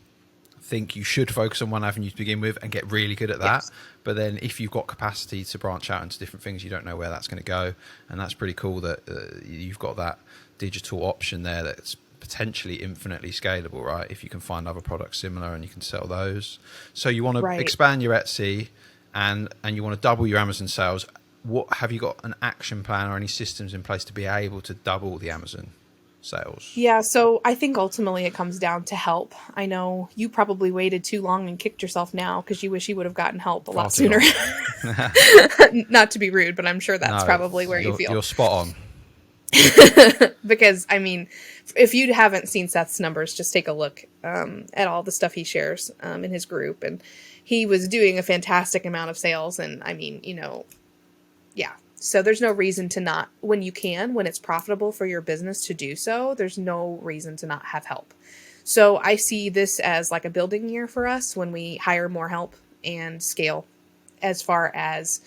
think you should focus on one avenue to begin with and get really good at that. Yes. But then if you've got capacity to branch out into different things, you don't know where that's going to go. And that's pretty cool that you've got that digital option there that's potentially infinitely scalable, right? If you can find other products similar and you can sell those. So you want to expand your Etsy and you want to double your Amazon sales. What have you got an action plan or any systems in place to be able to double the Amazon sales? Yeah, so I think ultimately it comes down to help. I know you probably waited too long and kicked yourself now because you wish you would have gotten help a lot sooner. Not to be rude, but I'm sure that's probably where you feel. You're spot on. Because, I mean, if you haven't seen Seth's numbers, just take a look at all the stuff he shares in his group. And he was doing a fantastic amount of sales. And, I mean, you know, yeah. So there's no reason to not, when it's profitable for your business to do so, there's no reason to not have help. So I see this as like a building year for us when we hire more help and scale, as far as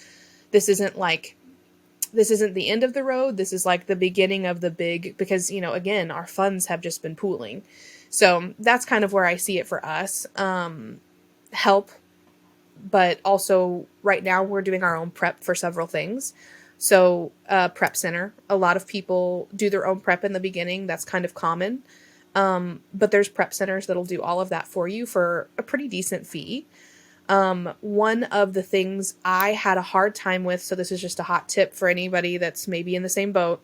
this isn't the end of the road. This is like the beginning of the big, because, you know, again, our funds have just been pooling. So that's kind of where I see it for us. Help, but also right now we're doing our own prep for several things. So prep center, a lot of people do their own prep in the beginning. That's kind of common. But there's prep centers that'll do all of that for you for a pretty decent fee. One of the things I had a hard time with, so this is just a hot tip for anybody that's maybe in the same boat,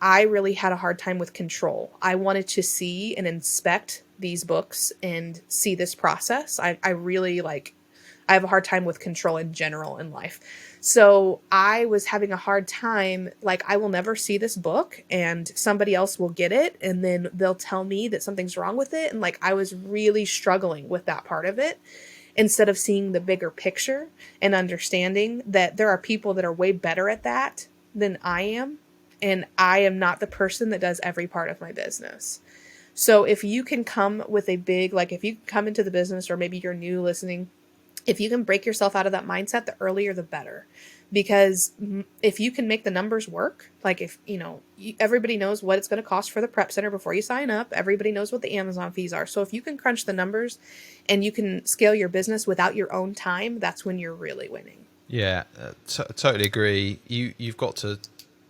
I really had a hard time with control. I wanted to see and inspect these books and see this process. I really I have a hard time with control in general in life. So I was having a hard time, I will never see this book and somebody else will get it and then they'll tell me that something's wrong with it. And I was really struggling with that part of it, instead of seeing the bigger picture and understanding that there are people that are way better at that than I am. And I am not the person that does every part of my business. So if you can come with a big, if you come into the business, or maybe you're new listening, if you can break yourself out of that mindset, the earlier the better. Because if you can make the numbers work, if, everybody knows what it's going to cost for the prep center before you sign up, everybody knows what the Amazon fees are. So if you can crunch the numbers and you can scale your business without your own time, that's when you're really winning. Yeah, totally agree. You've got to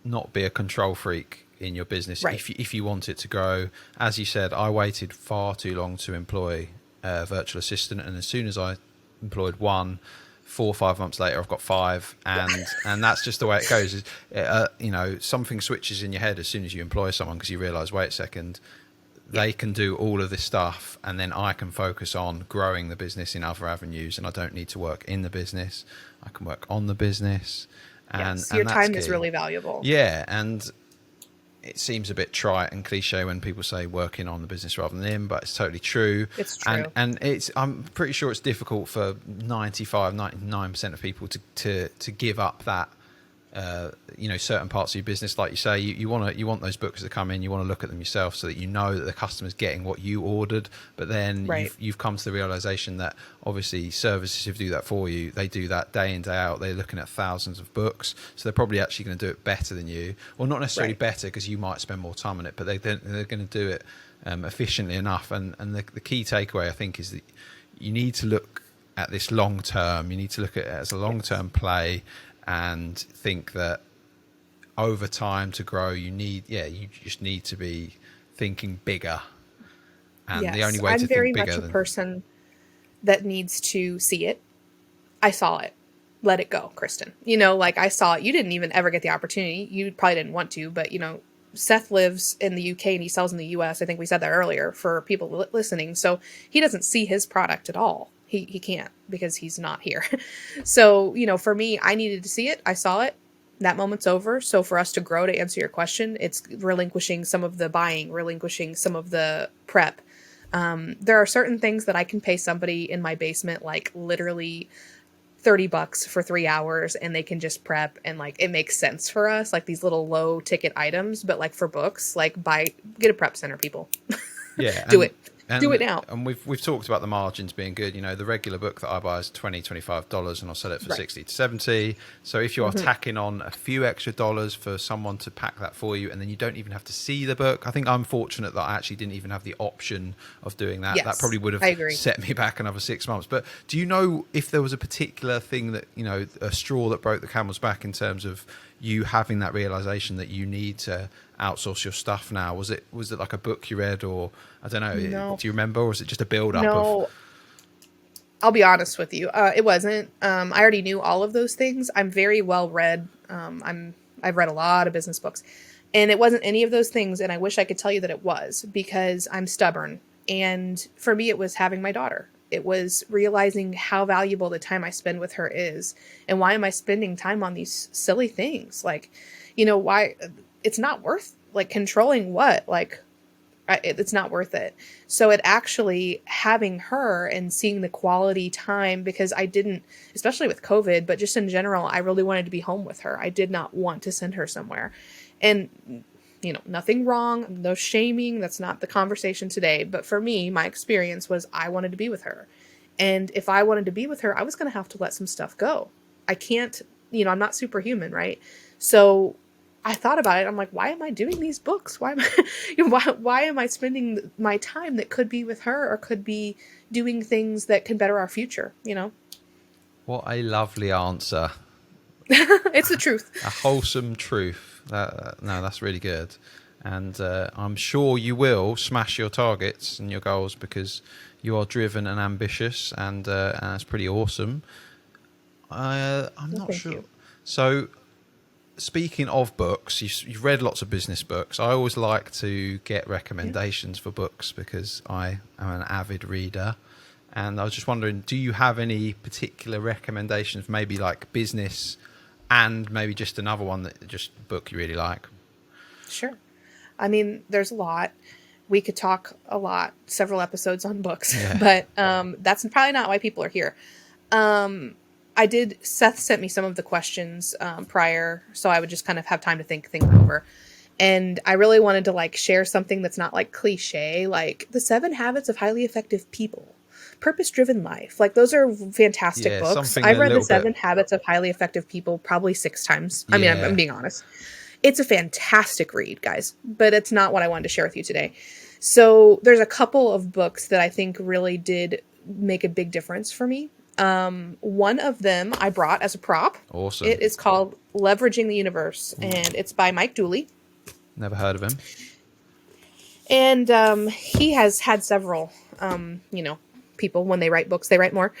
not be a control freak in your business, right, if you want it to grow. As you said, I waited far too long to employ a virtual assistant, and as soon as I employed one, 4 or 5 months later I've got 5, and that's just the way it goes. Something switches in your head as soon as you employ someone, because you realize, wait a second, they can do all of this stuff, and then I can focus on growing the business in other avenues, and I don't need to work in the business, I can work on the business. And your time is really valuable. Yeah, and it seems a bit trite and cliche when people say working on the business rather than in, but it's totally true. It's true. And I'm pretty sure it's difficult for 99% of people to give up that, certain parts of your business. Like you say, you want those books to come in, you want to look at them yourself so that you know that the customer's getting what you ordered. But then you've come to the realization that obviously services who do that for you, they do that day in, day out. They're looking at thousands of books, so they're probably actually going to do it better than you. Well, not necessarily better, because you might spend more time on it, but they're going to do it efficiently enough. And the key takeaway, I think, is that you need to look at this long term. You need to look at it as a long term play, and think that over time to grow, you just need to be thinking bigger. And the only way to think bigger, I'm very much a person that needs to see it. I saw it. Let it go, Kristin. I saw it. You didn't even ever get the opportunity. You probably didn't want to, but Seth lives in the UK and he sells in the US. I think we said that earlier for people listening. So he doesn't see his product at all. He can't, because he's not here. So, for me, I needed to see it. I saw it. That moment's over. So for us to grow, to answer your question, it's relinquishing some of the buying, relinquishing some of the prep. There are certain things that I can pay somebody in my basement, literally $30 for 3 hours, and they can just prep, and it makes sense for us, these little low ticket items. But for books, get a prep center, people. Yeah. Do it. do it now. And we've talked about the margins being good. You know, the regular book that I buy is $25, and I'll sell it for 60 to 70. So if you're tacking on a few extra dollars for someone to pack that for you, and then you don't even have to see the book. I think I'm fortunate that I actually didn't even have the option of doing that. Yes, that probably would have set me back another 6 months. But do you know if there was a particular thing that, you know, a straw that broke the camel's back in terms of you having that realization that you need to outsource your stuff now? Was it like a book you read, or I don't know, No. do you remember, or was it just a build up? No, I'll be honest with you. It wasn't. I already knew all of those things. I'm very well read. I've read a lot of business books, and it wasn't any of those things. And I wish I could tell you that it was, because I'm stubborn. And for me, it was having my daughter. It was realizing how valuable the time I spend with her is, and why am I spending time on these silly things? Like, you know, why it's not worth, like, controlling what, like, it's not worth it. So it actually, having her and seeing the quality time, because I didn't, especially with COVID, but just in general, I really wanted to be home with her. I did not want to send her somewhere. And, you know, nothing wrong, no shaming. That's not the conversation today. But for me, my experience was I wanted to be with her. And if I wanted to be with her, I was going to have to let some stuff go. I can't, you know, I'm not superhuman, right? So I thought about it. I'm like, why am I doing these books? Why am I, why am I spending my time that could be with her, or could be doing things that can better our future, you know? What a lovely answer. It's the truth. A wholesome truth. No, that's really good. And I'm sure you will smash your targets and your goals, because you are driven and ambitious, and it's pretty awesome. I'm not sure. You. So, speaking of books, you've read lots of business books. I always like to get recommendations for books, because I am an avid reader. And I was just wondering, do you have any particular recommendations, maybe like business, and maybe just another one that just book you really like? Sure. I mean, there's a lot. We could talk a lot, several episodes on books, but that's probably not why people are here. Seth sent me some of the questions prior, so I would just kind of have time to think things over. And I really wanted to, like, share something that's not, like, cliche, like The 7 Habits of Highly Effective People, Purpose-Driven Life. Like, those are fantastic books. I've read The 7 Habits of Highly Effective People probably 6 times. I mean, I'm being honest. It's a fantastic read, guys, but it's not what I wanted to share with you today. So there's a couple of books that I think really did make a big difference for me. One of them I brought as a prop. Awesome. It is called Leveraging the Universe, and it's by Mike Dooley. Never heard of him. And he has had several, people, when they write books, they write more.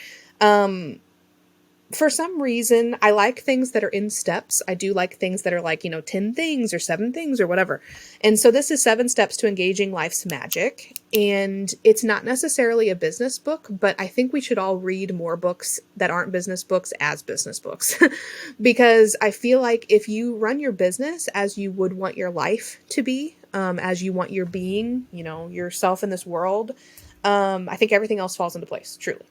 For some reason, I like things that are in steps. I do like things that are like, 10 things or 7 things or whatever. And so this is 7 steps to engaging life's magic. And it's not necessarily a business book, but I think we should all read more books that aren't business books as business books. Because I feel like if you run your business as you would want your life to be, as you want your being, yourself in this world, I think everything else falls into place, truly.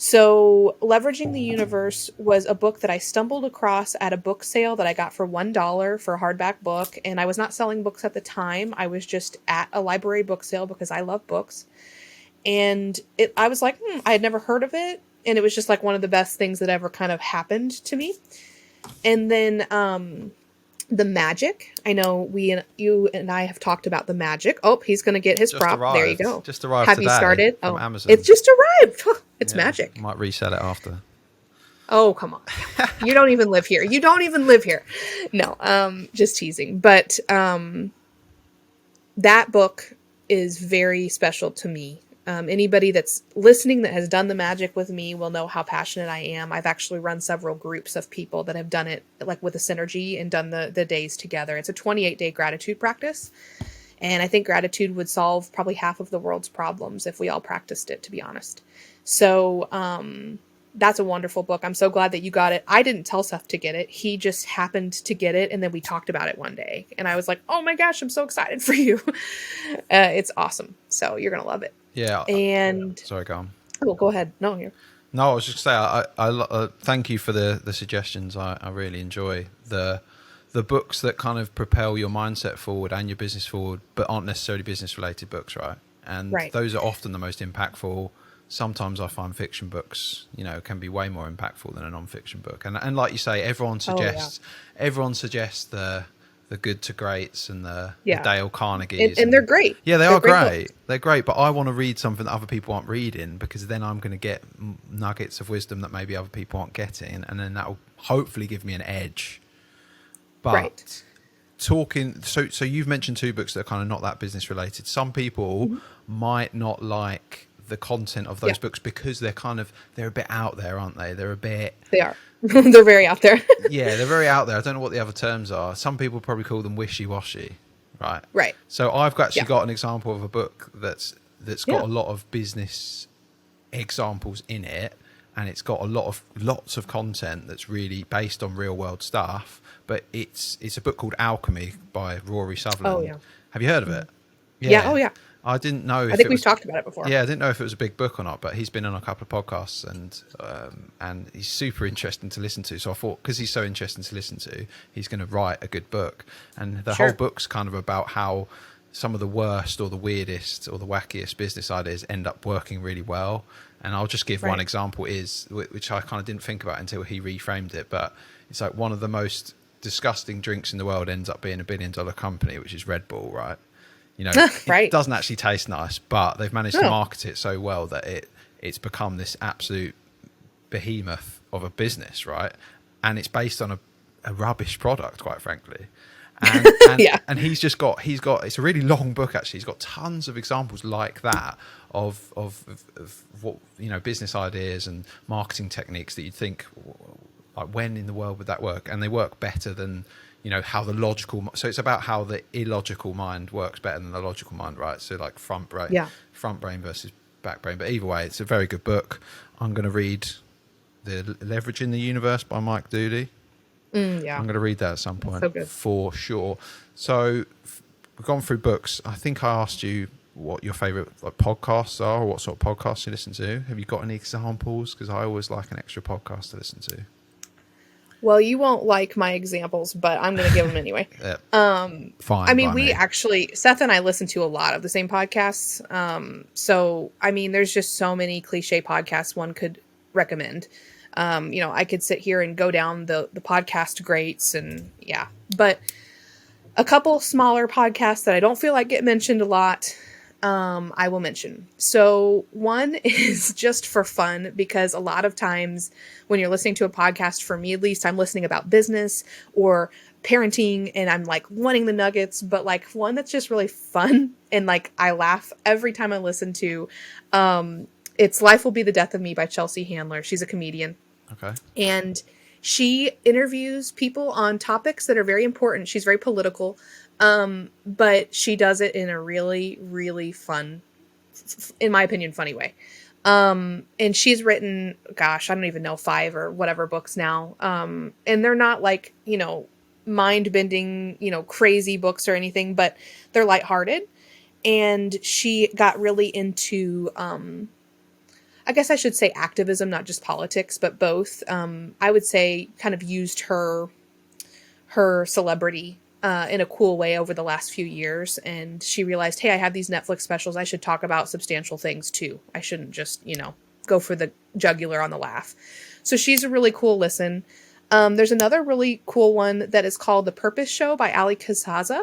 So Leveraging the Universe was a book that I stumbled across at a book sale that I got for $1 for a hardback book. And I was not selling books at the time. I was just at a library book sale because I love books. And I was like, I had never heard of it. And it was just like one of the best things that ever kind of happened to me. And then The Magic. I know you and I have talked about The Magic. Oh, he's going to get his prop. Arrived. There you go. Just arrived Have today you started? from Oh, Amazon. it's just arrived. It's magic. Might resell it after. Oh, come on. You don't even live here. You don't even live here. No, just teasing. But that book is very special to me. Anybody that's listening that has done the magic with me will know how passionate I am. I've actually run several groups of people that have done it, like with a synergy, and done the days together. It's a 28-day gratitude practice. And I think gratitude would solve probably half of the world's problems if we all practiced it, to be honest. So that's a wonderful book. I'm so glad that you got it. I didn't tell Seth to get it. He just happened to get it, and then we talked about it one day. And I was like, oh my gosh, I'm so excited for you. It's awesome. So you're going to love it. Yeah. And sorry, go on. Oh, go ahead. No, here. No, I was just saying, I thank you for the suggestions. I really enjoy the books that kind of propel your mindset forward and your business forward, but aren't necessarily business related books, right? And those are often the most impactful. Sometimes I find fiction books, you know, can be way more impactful than a non-fiction book. And like you say, everyone suggests the good to greats and the Dale Carnegies. And they're great. Yeah, they're great. They're great. But I want to read something that other people aren't reading, because then I'm going to get nuggets of wisdom that maybe other people aren't getting. And then that will hopefully give me an edge. But talking, so you've mentioned 2 books that are kind of not that business related. Some people might not like the content of those books because they're a bit out there, aren't they? They are. They're very out there. Yeah, they're very out there. I don't know what the other terms are. Some people probably call them wishy-washy, right? So I've actually got an example of a book that's got a lot of business examples in it, and it's got lots of content that's really based on real world stuff. But it's a book called Alchemy by Rory Sutherland. Oh yeah. Have you heard of it? Yeah. Oh yeah. I didn't know if I think we've talked about it before. Yeah, I didn't know if it was a big book or not, but he's been on a couple of podcasts, and he's super interesting to listen to. So I thought, because he's so interesting to listen to, he's going to write a good book. And the whole book's kind of about how some of the worst or the weirdest or the wackiest business ideas end up working really well. And I'll just give one example, which I kind of didn't think about until he reframed it, but it's like one of the most disgusting drinks in the world ends up being $1 billion company, which is Red Bull, right? You know, it doesn't actually taste nice, but they've managed to market it so well that it's become this absolute behemoth of a business, right? And it's based on a rubbish product, quite frankly. And he's got it's a really long book actually. He's got tons of examples like that of what, you know, business ideas and marketing techniques that you'd think, like, when in the world would that work? And they work better than, you know, how the logical, so it's about how the illogical mind works better than the logical mind, right? So like front brain versus back brain. But either way, it's a very good book. I'm going to read The Leveraging the Universe by Mike Dooley. I'm going to read that at some point, for sure. So we've gone through books. I think I asked you what your favorite podcasts are, or what sort of podcasts you listen to. Have you got any examples? Because I always like an extra podcast to listen to. Well, you won't like my examples, but I'm going to give them anyway. Fine. I mean, Seth and I listen to a lot of the same podcasts. So, I mean, there's just so many cliche podcasts one could recommend. You know, I could sit here and go down the podcast greats but a couple smaller podcasts that I don't feel like get mentioned a lot, I will mention. So one is just for fun, because a lot of times when you're listening to a podcast, for me at least, I'm listening about business or parenting, and I'm like wanting the nuggets, but like one that's just really fun and like I laugh every time I listen to, it's Life Will Be the Death of Me by Chelsea Handler. She's a comedian. Okay. And she interviews people on topics that are very important. She's very political. But she does it in a really, really fun, in my opinion, funny way. And she's written, gosh, I don't even know, 5 or whatever books now. And they're not like, you know, mind bending, you know, crazy books or anything, but they're lighthearted. And she got really into, I guess I should say activism, not just politics, but both. I would say kind of used her celebrity in a cool way over the last few years. And she realized, hey, I have these Netflix specials. I should talk about substantial things too. I shouldn't just, you know, go for the jugular on the laugh. So she's a really cool listen. There's another really cool one that is called The Purpose Show by Ali Kazaza.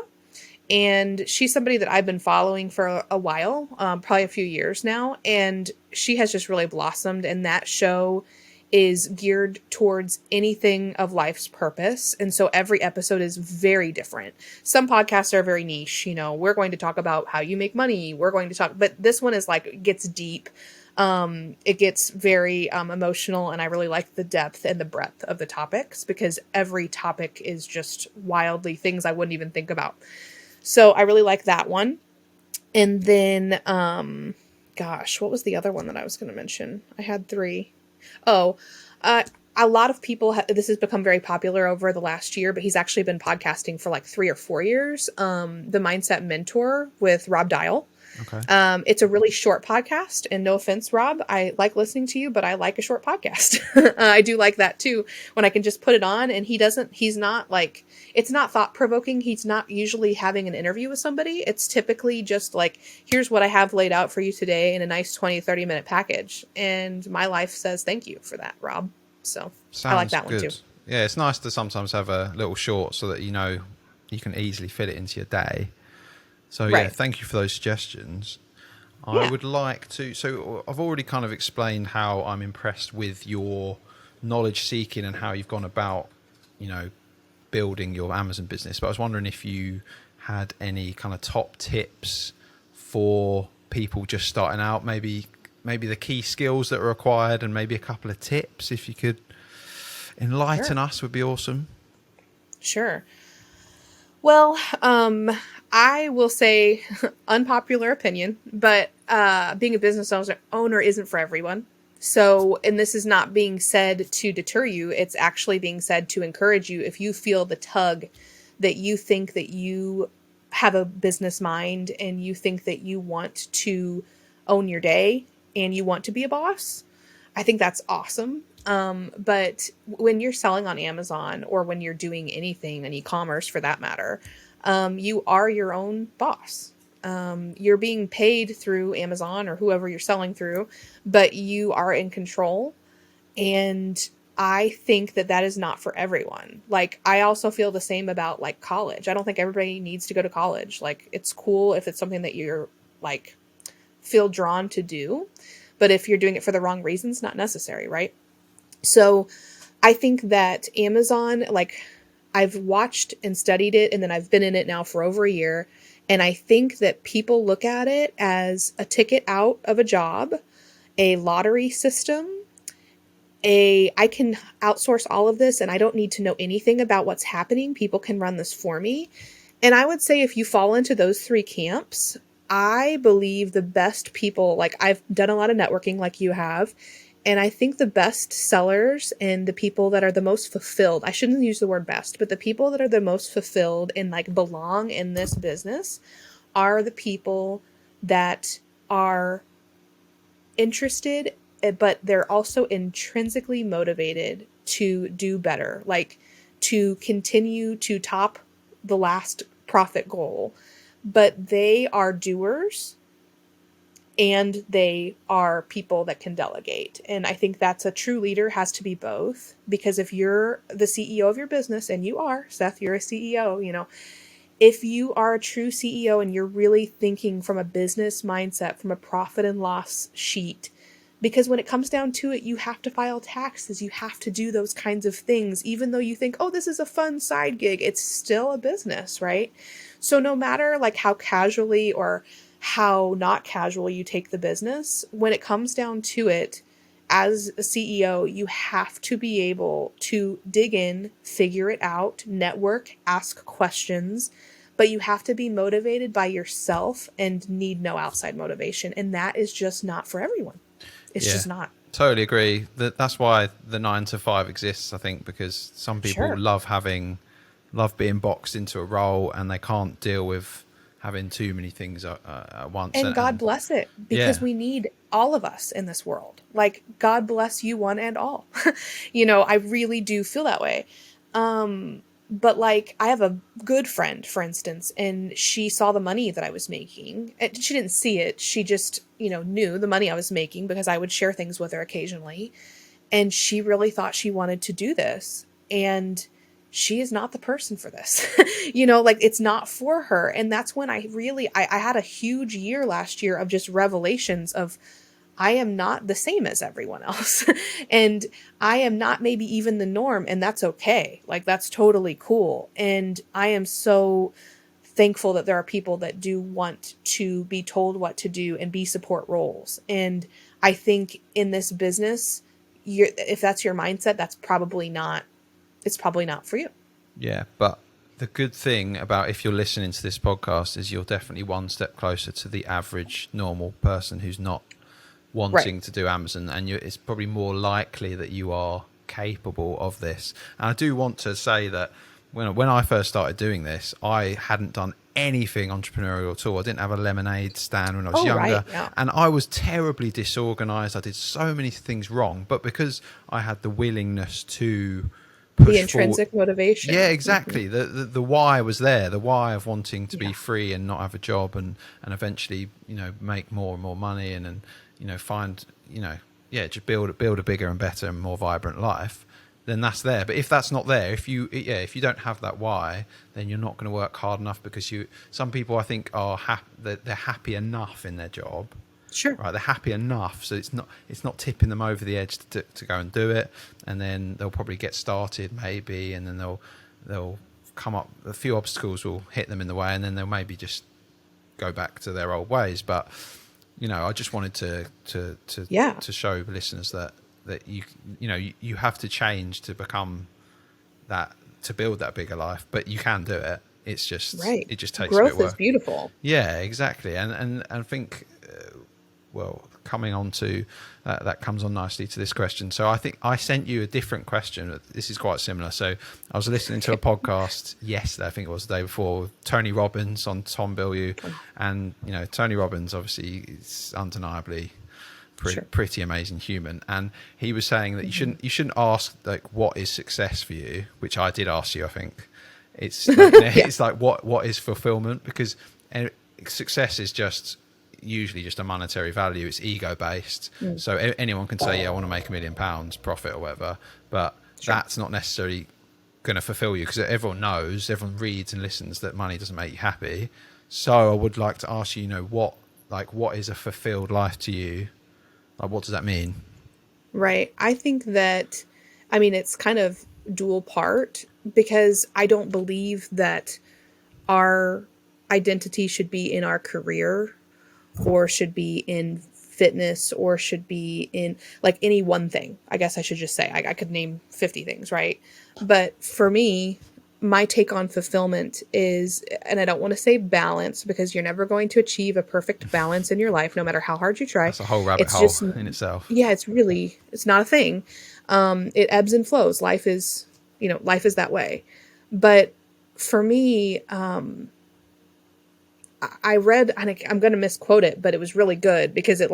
And she's somebody that I've been following for a while, probably a few years now. And she has just really blossomed. And that show is geared towards anything of life's purpose. And so every episode is very different. Some podcasts are very niche. You know, we're going to talk about how you make money. We're going to talk, but this one is like, it gets deep. It gets very emotional. And I really like the depth and the breadth of the topics, because every topic is just wildly things I wouldn't even think about. So I really like that one. And then, gosh, what was the other one that I was going to mention? I had 3. Oh, a lot of people, this has become very popular over the last year, but he's actually been podcasting for like 3 or 4 years. The Mindset Mentor with Rob Dial. Okay. It's a really short podcast, and no offense, Rob, I like listening to you, but I like a short podcast. I do like that too, when I can just put it on and he's not like, it's not thought provoking. He's not usually having an interview with somebody. It's typically just like, here's what I have laid out for you today in a nice 20-30 minute package. And my life says thank you for that, Rob. So I like that one too. Yeah, it's nice to sometimes have a little short so that you can easily fit it into your day. So yeah, thank you for those suggestions. I would like to, so I've already kind of explained how I'm impressed with your knowledge seeking and how you've gone about, building your Amazon business. But I was wondering if you had any kind of top tips for people just starting out, maybe the key skills that are required, and maybe a couple of tips, if you could enlighten us, would be awesome. Sure. Well, I will say unpopular opinion, but being a business owner isn't for everyone. So, and this is not being said to deter you. It's actually being said to encourage you. If you feel the tug that you think that you have a business mind and you think that you want to own your day and you want to be a boss, I think that's awesome. But when you're selling on Amazon, or when you're doing anything in e-commerce for that matter, you are your own boss. You're being paid through Amazon or whoever you're selling through, but you are in control. And I think that is not for everyone. Like, I also feel the same about like college. I don't think everybody needs to go to college. Like, it's cool if it's something that you're like feel drawn to do, but if you're doing it for the wrong reasons, not necessary, right? So I think that Amazon, like, I've watched and studied it, and then I've been in it now for over a year. And I think that people look at it as a ticket out of a job, a lottery system, I can outsource all of this and I don't need to know anything about what's happening. People can run this for me. And I would say if you fall into those three camps, I believe the best people, like I've done a lot of networking like you have, and I think the best sellers and the people that are the most fulfilled, I shouldn't use the word best, but the people that are the most fulfilled and like belong in this business are the people that are interested, but they're also intrinsically motivated to do better, like to continue to top the last profit goal. But they are doers, and they are people that can delegate. And I think that's a true leader has to be both, because if you're the CEO of your business, and you are, Seth, you're a CEO, if you are a true CEO and you're really thinking from a business mindset, from a profit and loss sheet, because when it comes down to it, you have to file taxes, you have to do those kinds of things, even though you think, oh, this is a fun side gig, it's still a business, right? So no matter like how casually or how not casual you take the business, when it comes down to it, as a CEO, you have to be able to dig in, figure it out, network, ask questions, but you have to be motivated by yourself and need no outside motivation. And that is just not for everyone. It's just not. Totally agree. That's why the 9 to 5 exists, I think, because some people love being boxed into a role and they can't deal with having too many things at once. And God bless it, because we need all of us in this world. Like, God bless you one and all. I really do feel that way. But like, I have a good friend, for instance, and she saw the money that I was making. She didn't see it. She just, knew the money I was making because I would share things with her occasionally. And she really thought she wanted to do this. And she is not the person for this. Like, it's not for her. And that's when I had a huge year last year of just revelations of, I am not the same as everyone else. And I am not maybe even the norm. And that's okay. Like, that's totally cool. And I am so thankful that there are people that do want to be told what to do and be support roles. And I think in this business, if that's your mindset, it's probably not for you. Yeah. But the good thing about if you're listening to this podcast is you're definitely one step closer to the average normal person who's not wanting to do Amazon, and it's probably more likely that you are capable of this. And I do want to say that when I first started doing this, I hadn't done anything entrepreneurial at all. I didn't have a lemonade stand when I was younger. Right, yeah. And I was terribly disorganized. I did so many things wrong, but because I had the willingness to push the intrinsic forward, motivation. yeah, exactly. The why was there, the why of wanting to be Yeah. free and not have a job, and eventually, make more and more money, and find, just build a bigger and better and more vibrant life. Then that's there. But if that's not there, if you don't have that why, then you're not going to work hard enough, because some people, I think, are they're happy enough in their job. Sure. Right, they're happy enough, so it's not tipping them over the edge to go and do it, and then they'll probably get started maybe, and then they'll come up, a few obstacles will hit them in the way, and then they'll maybe just go back to their old ways. But I just wanted to show listeners that you have to change to become that, to build that bigger life, but you can do it. It's just right. It just takes growth a bit of work. is beautiful. Yeah, exactly. And I think, coming on to that comes on nicely to this question. So I think I sent you a different question. This is quite similar. So I was listening to a podcast yesterday, I think it was the day before, with Tony Robbins on Tom Bilyeu. And, Tony Robbins obviously is undeniably pretty amazing human. And he was saying that you shouldn't ask like, what is success for you, which I did ask you, I think. It's like, it's like what is fulfillment, because success is usually just a monetary value. It's ego based. So anyone can say, I want to make £1 million profit or whatever, but that's not necessarily going to fulfill you, because everyone reads and listens that money doesn't make you happy. So I would like to ask you, what is a fulfilled life to you? Like, what does that mean? Right. I think that, it's kind of dual part, because I don't believe that our identity should be in our career, or should be in fitness, or should be in like any one thing. I guess I should just say, I could name 50 things, right? But for me, my take on fulfillment is, and I don't want to say balance, because you're never going to achieve a perfect balance in your life, no matter how hard you try. That's a whole rabbit hole in itself. Yeah, it's not a thing. It ebbs and flows. Life is that way. But for me, I read, and I'm going to misquote it, but it was really good, because it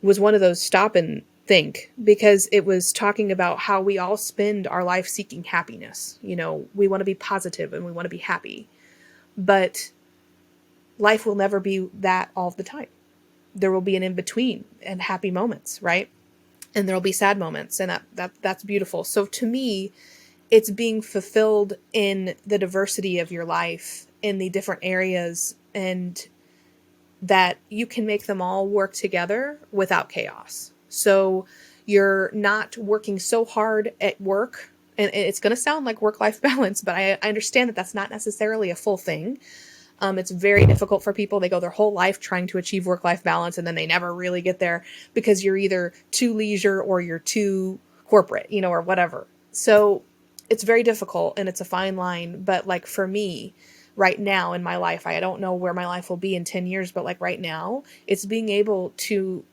was one of those stop and think, because it was talking about how we all spend our life seeking happiness. We want to be positive and we want to be happy, but life will never be that all the time. There will be an in-between and happy moments, right? And there'll be sad moments, and that's beautiful. So to me, it's being fulfilled in the diversity of your life, in the different areas, and that you can make them all work together without chaos. So you're not working so hard at work, and it's going to sound like work-life balance, but I understand that that's not necessarily a full thing. It's very difficult for people. They go their whole life trying to achieve work-life balance, and then they never really get there, because you're either too leisure or you're too corporate, or whatever. So it's very difficult, and it's a fine line. But like for me, right now in my life, I don't know where my life will be in 10 years, but like right now, it's being able to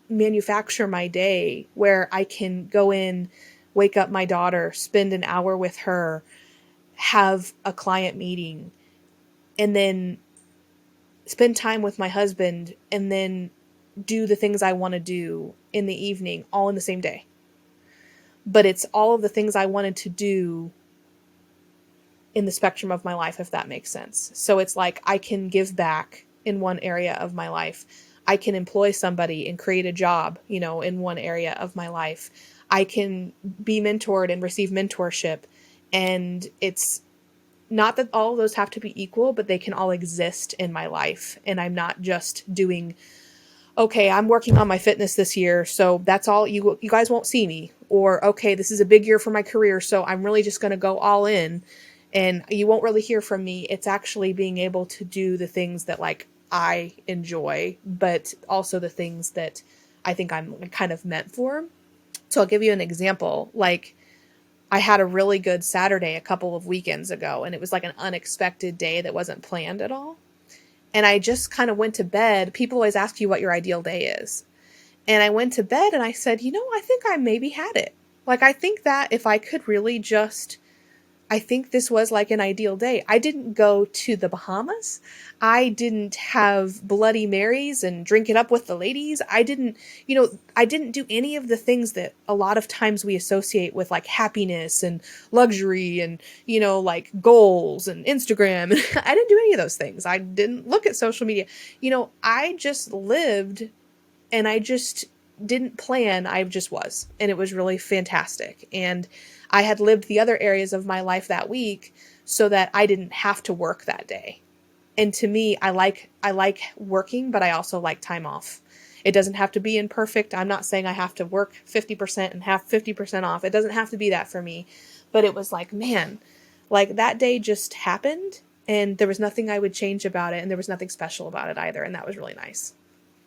manufacture my day where I can go in, wake up my daughter, spend an hour with her, have a client meeting, and then spend time with my husband, and then do the things I want to do in the evening, all in the same day. But it's all of the things I wanted to do in the spectrum of my life, if that makes sense. So it's like I can give back in one area of my life. I can employ somebody and create a job, in one area of my life. I can be mentored and receive mentorship. And it's not that all of those have to be equal, but they can all exist in my life. And I'm not just doing, okay, I'm working on my fitness this year, so that's all, you guys won't see me. Or, okay, this is a big year for my career, so I'm really just going to go all in, and you won't really hear from me. It's actually being able to do the things that I enjoy, but also the things that I think I'm kind of meant for. So I'll give you an example. I had a really good Saturday a couple of weekends ago, and it was like an unexpected day that wasn't planned at all. And I just kind of went to bed. People always ask you what your ideal day is. And I went to bed and I said, I think I maybe had it. I think that if I could really just I think this was like an ideal day. I didn't go to the Bahamas. I didn't have Bloody Marys and drink it up with the ladies. I didn't, I didn't do any of the things that a lot of times we associate with like happiness and luxury and, like goals and Instagram. I didn't do any of those things. I didn't look at social media. I just lived, and I just didn't plan. I just was. And it was really fantastic. And I had lived the other areas of my life that week so that I didn't have to work that day. And to me, I like working, but I also like time off. It doesn't have to be imperfect. I'm not saying I have to work 50% and have 50% off. It doesn't have to be that for me. But it was like, man, like that day just happened, and there was nothing I would change about it, and there was nothing special about it either. And that was really nice.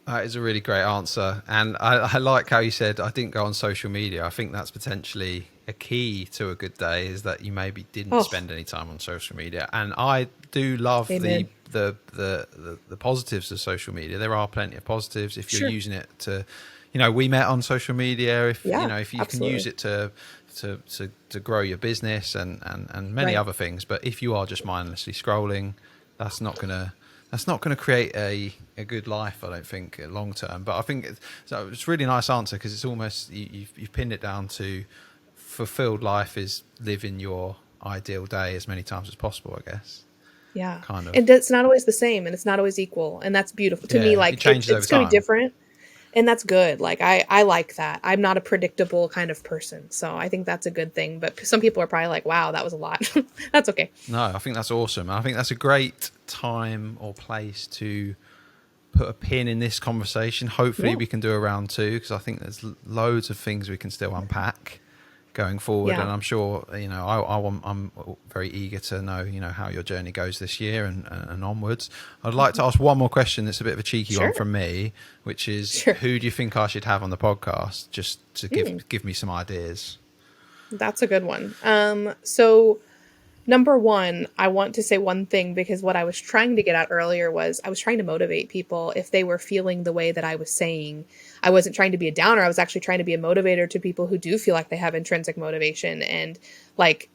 That is a really great answer. And I like how you said, I didn't go on social media. I think that's potentially a key to a good day, is that you maybe didn't spend any time on social media. And I do love the positives of social media. There are plenty of positives if you're using it to, we met on social media. If if you can use it to grow your business and many other things. But if you are just mindlessly scrolling, that's not going to create a good life, I don't think, long term. But I think it's a really nice answer, because it's almost, you've pinned it down to fulfilled life is living your ideal day as many times as possible, I guess. Yeah. Kind of. And it's not always the same, and it's not always equal. And that's beautiful to me. Like it's going to be different. And that's good. Like I like that. I'm not a predictable kind of person. So I think that's a good thing. But some people are probably like, wow, that was a lot. That's okay. No, I think that's awesome. I think that's a great time or place to put a pin in this conversation. Hopefully we can do a round 2, because I think there's loads of things we can still unpack going forward. And I'm sure, I'm very eager to know, how your journey goes this year and onwards. I'd like to ask one more question that's a bit of a cheeky one from me, which is, who do you think I should have on the podcast, just to give me some ideas? That's a good one. So number one, I want to say one thing, because what I was trying to get at earlier was I was trying to motivate people if they were feeling the way that I was saying. I wasn't trying to be a downer. I was actually trying to be a motivator to people who do feel like they have intrinsic motivation. And like,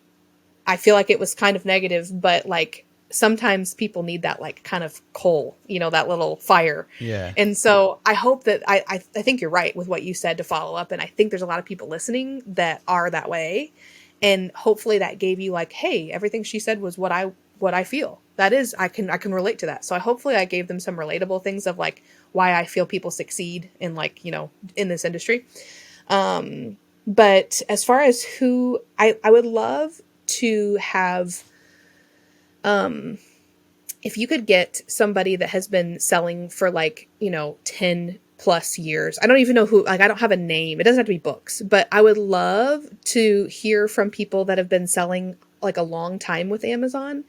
I feel like it was kind of negative, but like sometimes people need that like kind of coal, that little fire. Yeah. And so I hope that I think you're right with what you said to follow up. And I think there's a lot of people listening that are that way. And hopefully that gave you like, hey, everything she said was what I feel. That is, I can relate to that. So hopefully I gave them some relatable things of like why I feel people succeed in like, in this industry. But as far as who I would love to have, if you could get somebody that has been selling for like, 10 plus years. I don't even know who, like, I don't have a name. It doesn't have to be books, but I would love to hear from people that have been selling like a long time with Amazon.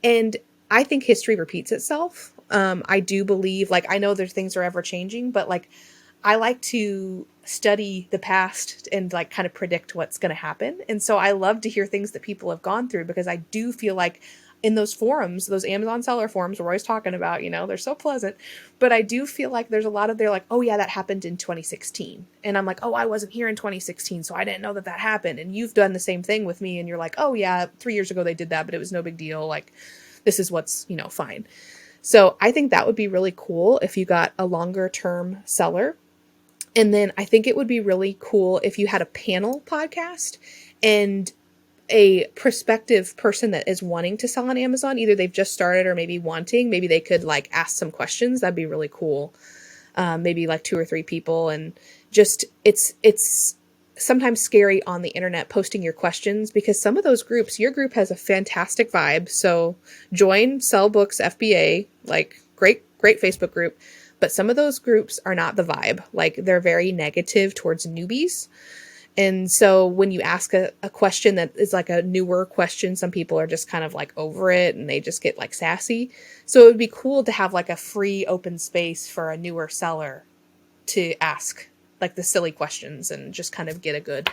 And I think history repeats itself. I do believe, like, I know there's things are ever changing, but like, I like to study the past and like kind of predict what's going to happen. And so I love to hear things that people have gone through, because I do feel like in those forums, those Amazon seller forums we're always talking about, they're so pleasant, but I do feel like there's a lot of, they're like, oh yeah, that happened in 2016. And I'm like, oh, I wasn't here in 2016, so I didn't know that happened. And you've done the same thing with me. And you're like, oh yeah, 3 years ago they did that, but it was no big deal. Like, this is what's, fine. So I think that would be really cool if you got a longer term seller. And then I think it would be really cool if you had a panel podcast and a prospective person that is wanting to sell on Amazon. Either they've just started or maybe they could like ask some questions. That'd be really cool. Maybe like 2 or 3 people, and just, it's sometimes scary on the internet posting your questions, because some of those groups, your group has a fantastic vibe. So join Sell Books FBA, like great Facebook group. But some of those groups are not the vibe. Like, they're very negative towards newbies. And so when you ask a question that is like a newer question, some people are just kind of like over it and they just get like sassy. So it would be cool to have like a free open space for a newer seller to ask like the silly questions and just kind of get a good,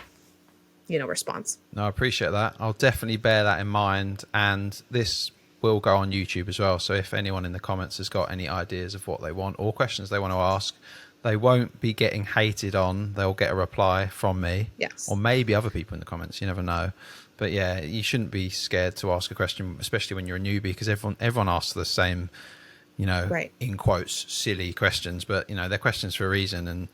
response. No, I appreciate that. I'll definitely bear that in mind. And this will go on YouTube as well. So if anyone in the comments has got any ideas of what they want or questions they want to ask, they won't be getting hated on. They'll get a reply from me. Yes. Or maybe other people in the comments. You never know. But yeah, you shouldn't be scared to ask a question, especially when you're a newbie, because everyone asks the same, right. in quotes, silly questions. But, they're questions for a reason. And,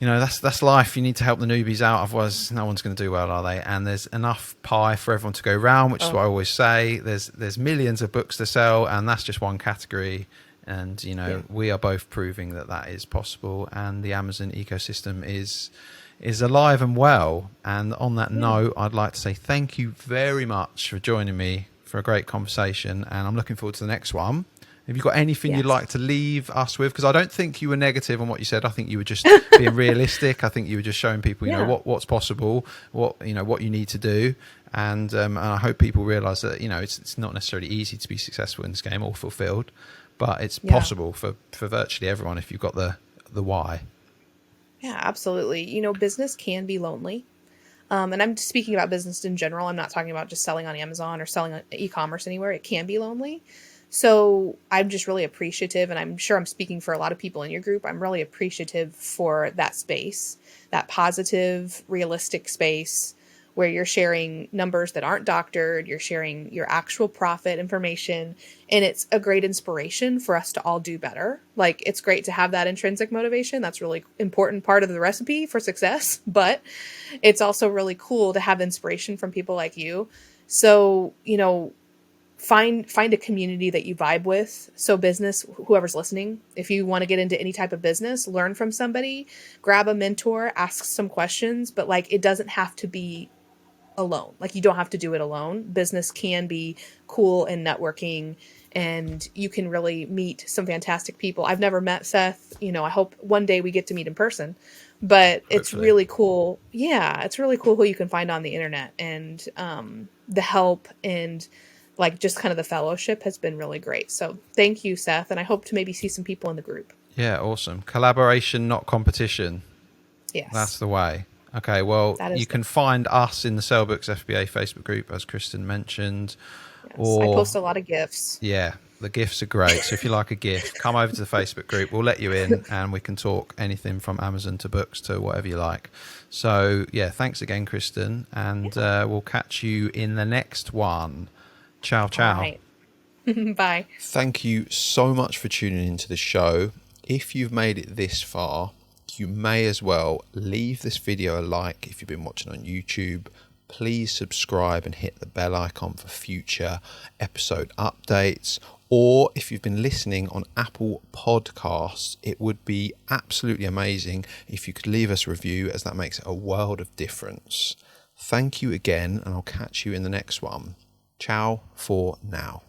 that's life. You need to help the newbies out. Otherwise, no one's going to do well, are they? And there's enough pie for everyone to go round, which is what I always say. There's millions of books to sell, and that's just one category. And, we are both proving that is possible. And the Amazon ecosystem is alive and well. And on that note, I'd like to say thank you very much for joining me for a great conversation. And I'm looking forward to the next one. Have you got anything you'd like to leave us with? Because I don't think you were negative on what you said. I think you were just being realistic. I think you were just showing people, what's possible, what you need to do. And I hope people realize that, it's not necessarily easy to be successful in this game or fulfilled, but it's possible for virtually everyone if you've got the why. Yeah, absolutely. Business can be lonely. And I'm speaking about business in general. I'm not talking about just selling on Amazon or selling on e-commerce anywhere. It can be lonely. So I'm just really appreciative, and I'm sure I'm speaking for a lot of people in your group. I'm really appreciative for that space, that positive, realistic space where you're sharing numbers that aren't doctored, you're sharing your actual profit information, and it's a great inspiration for us to all do better. Like, it's great to have that intrinsic motivation. That's a really important part of the recipe for success, but it's also really cool to have inspiration from people like you. So, find a community that you vibe with. So business, whoever's listening, if you want to get into any type of business, learn from somebody, grab a mentor, ask some questions, but it doesn't have to be alone. You don't have to do it alone. Business can be cool and networking, and you can really meet some fantastic people. I've never met Seth. I hope one day we get to meet in person, but hopefully. It's really cool. Yeah. It's really cool who you can find on the internet, and the help and just kind of the fellowship has been really great. So thank you, Seth. And I hope to maybe see some people in the group. Yeah, awesome. Collaboration, not competition. Yes. That's the way. Okay, well, you can find us in the Sell Books FBA Facebook group, as Kristin mentioned. Yes, I post a lot of GIFs. Yeah, the GIFs are great. So if you like a GIF, come over to the Facebook group. We'll let you in, and we can talk anything from Amazon to books to whatever you like. So, yeah, thanks again, Kristin. And we'll catch you in the next one. Ciao, ciao. All right. Bye. Thank you so much for tuning into the show. If you've made it this far, you may as well leave this video a like if you've been watching on YouTube. Please subscribe and hit the bell icon for future episode updates. Or if you've been listening on Apple Podcasts, it would be absolutely amazing if you could leave us a review, as that makes a world of difference. Thank you again, and I'll catch you in the next one. Ciao for now.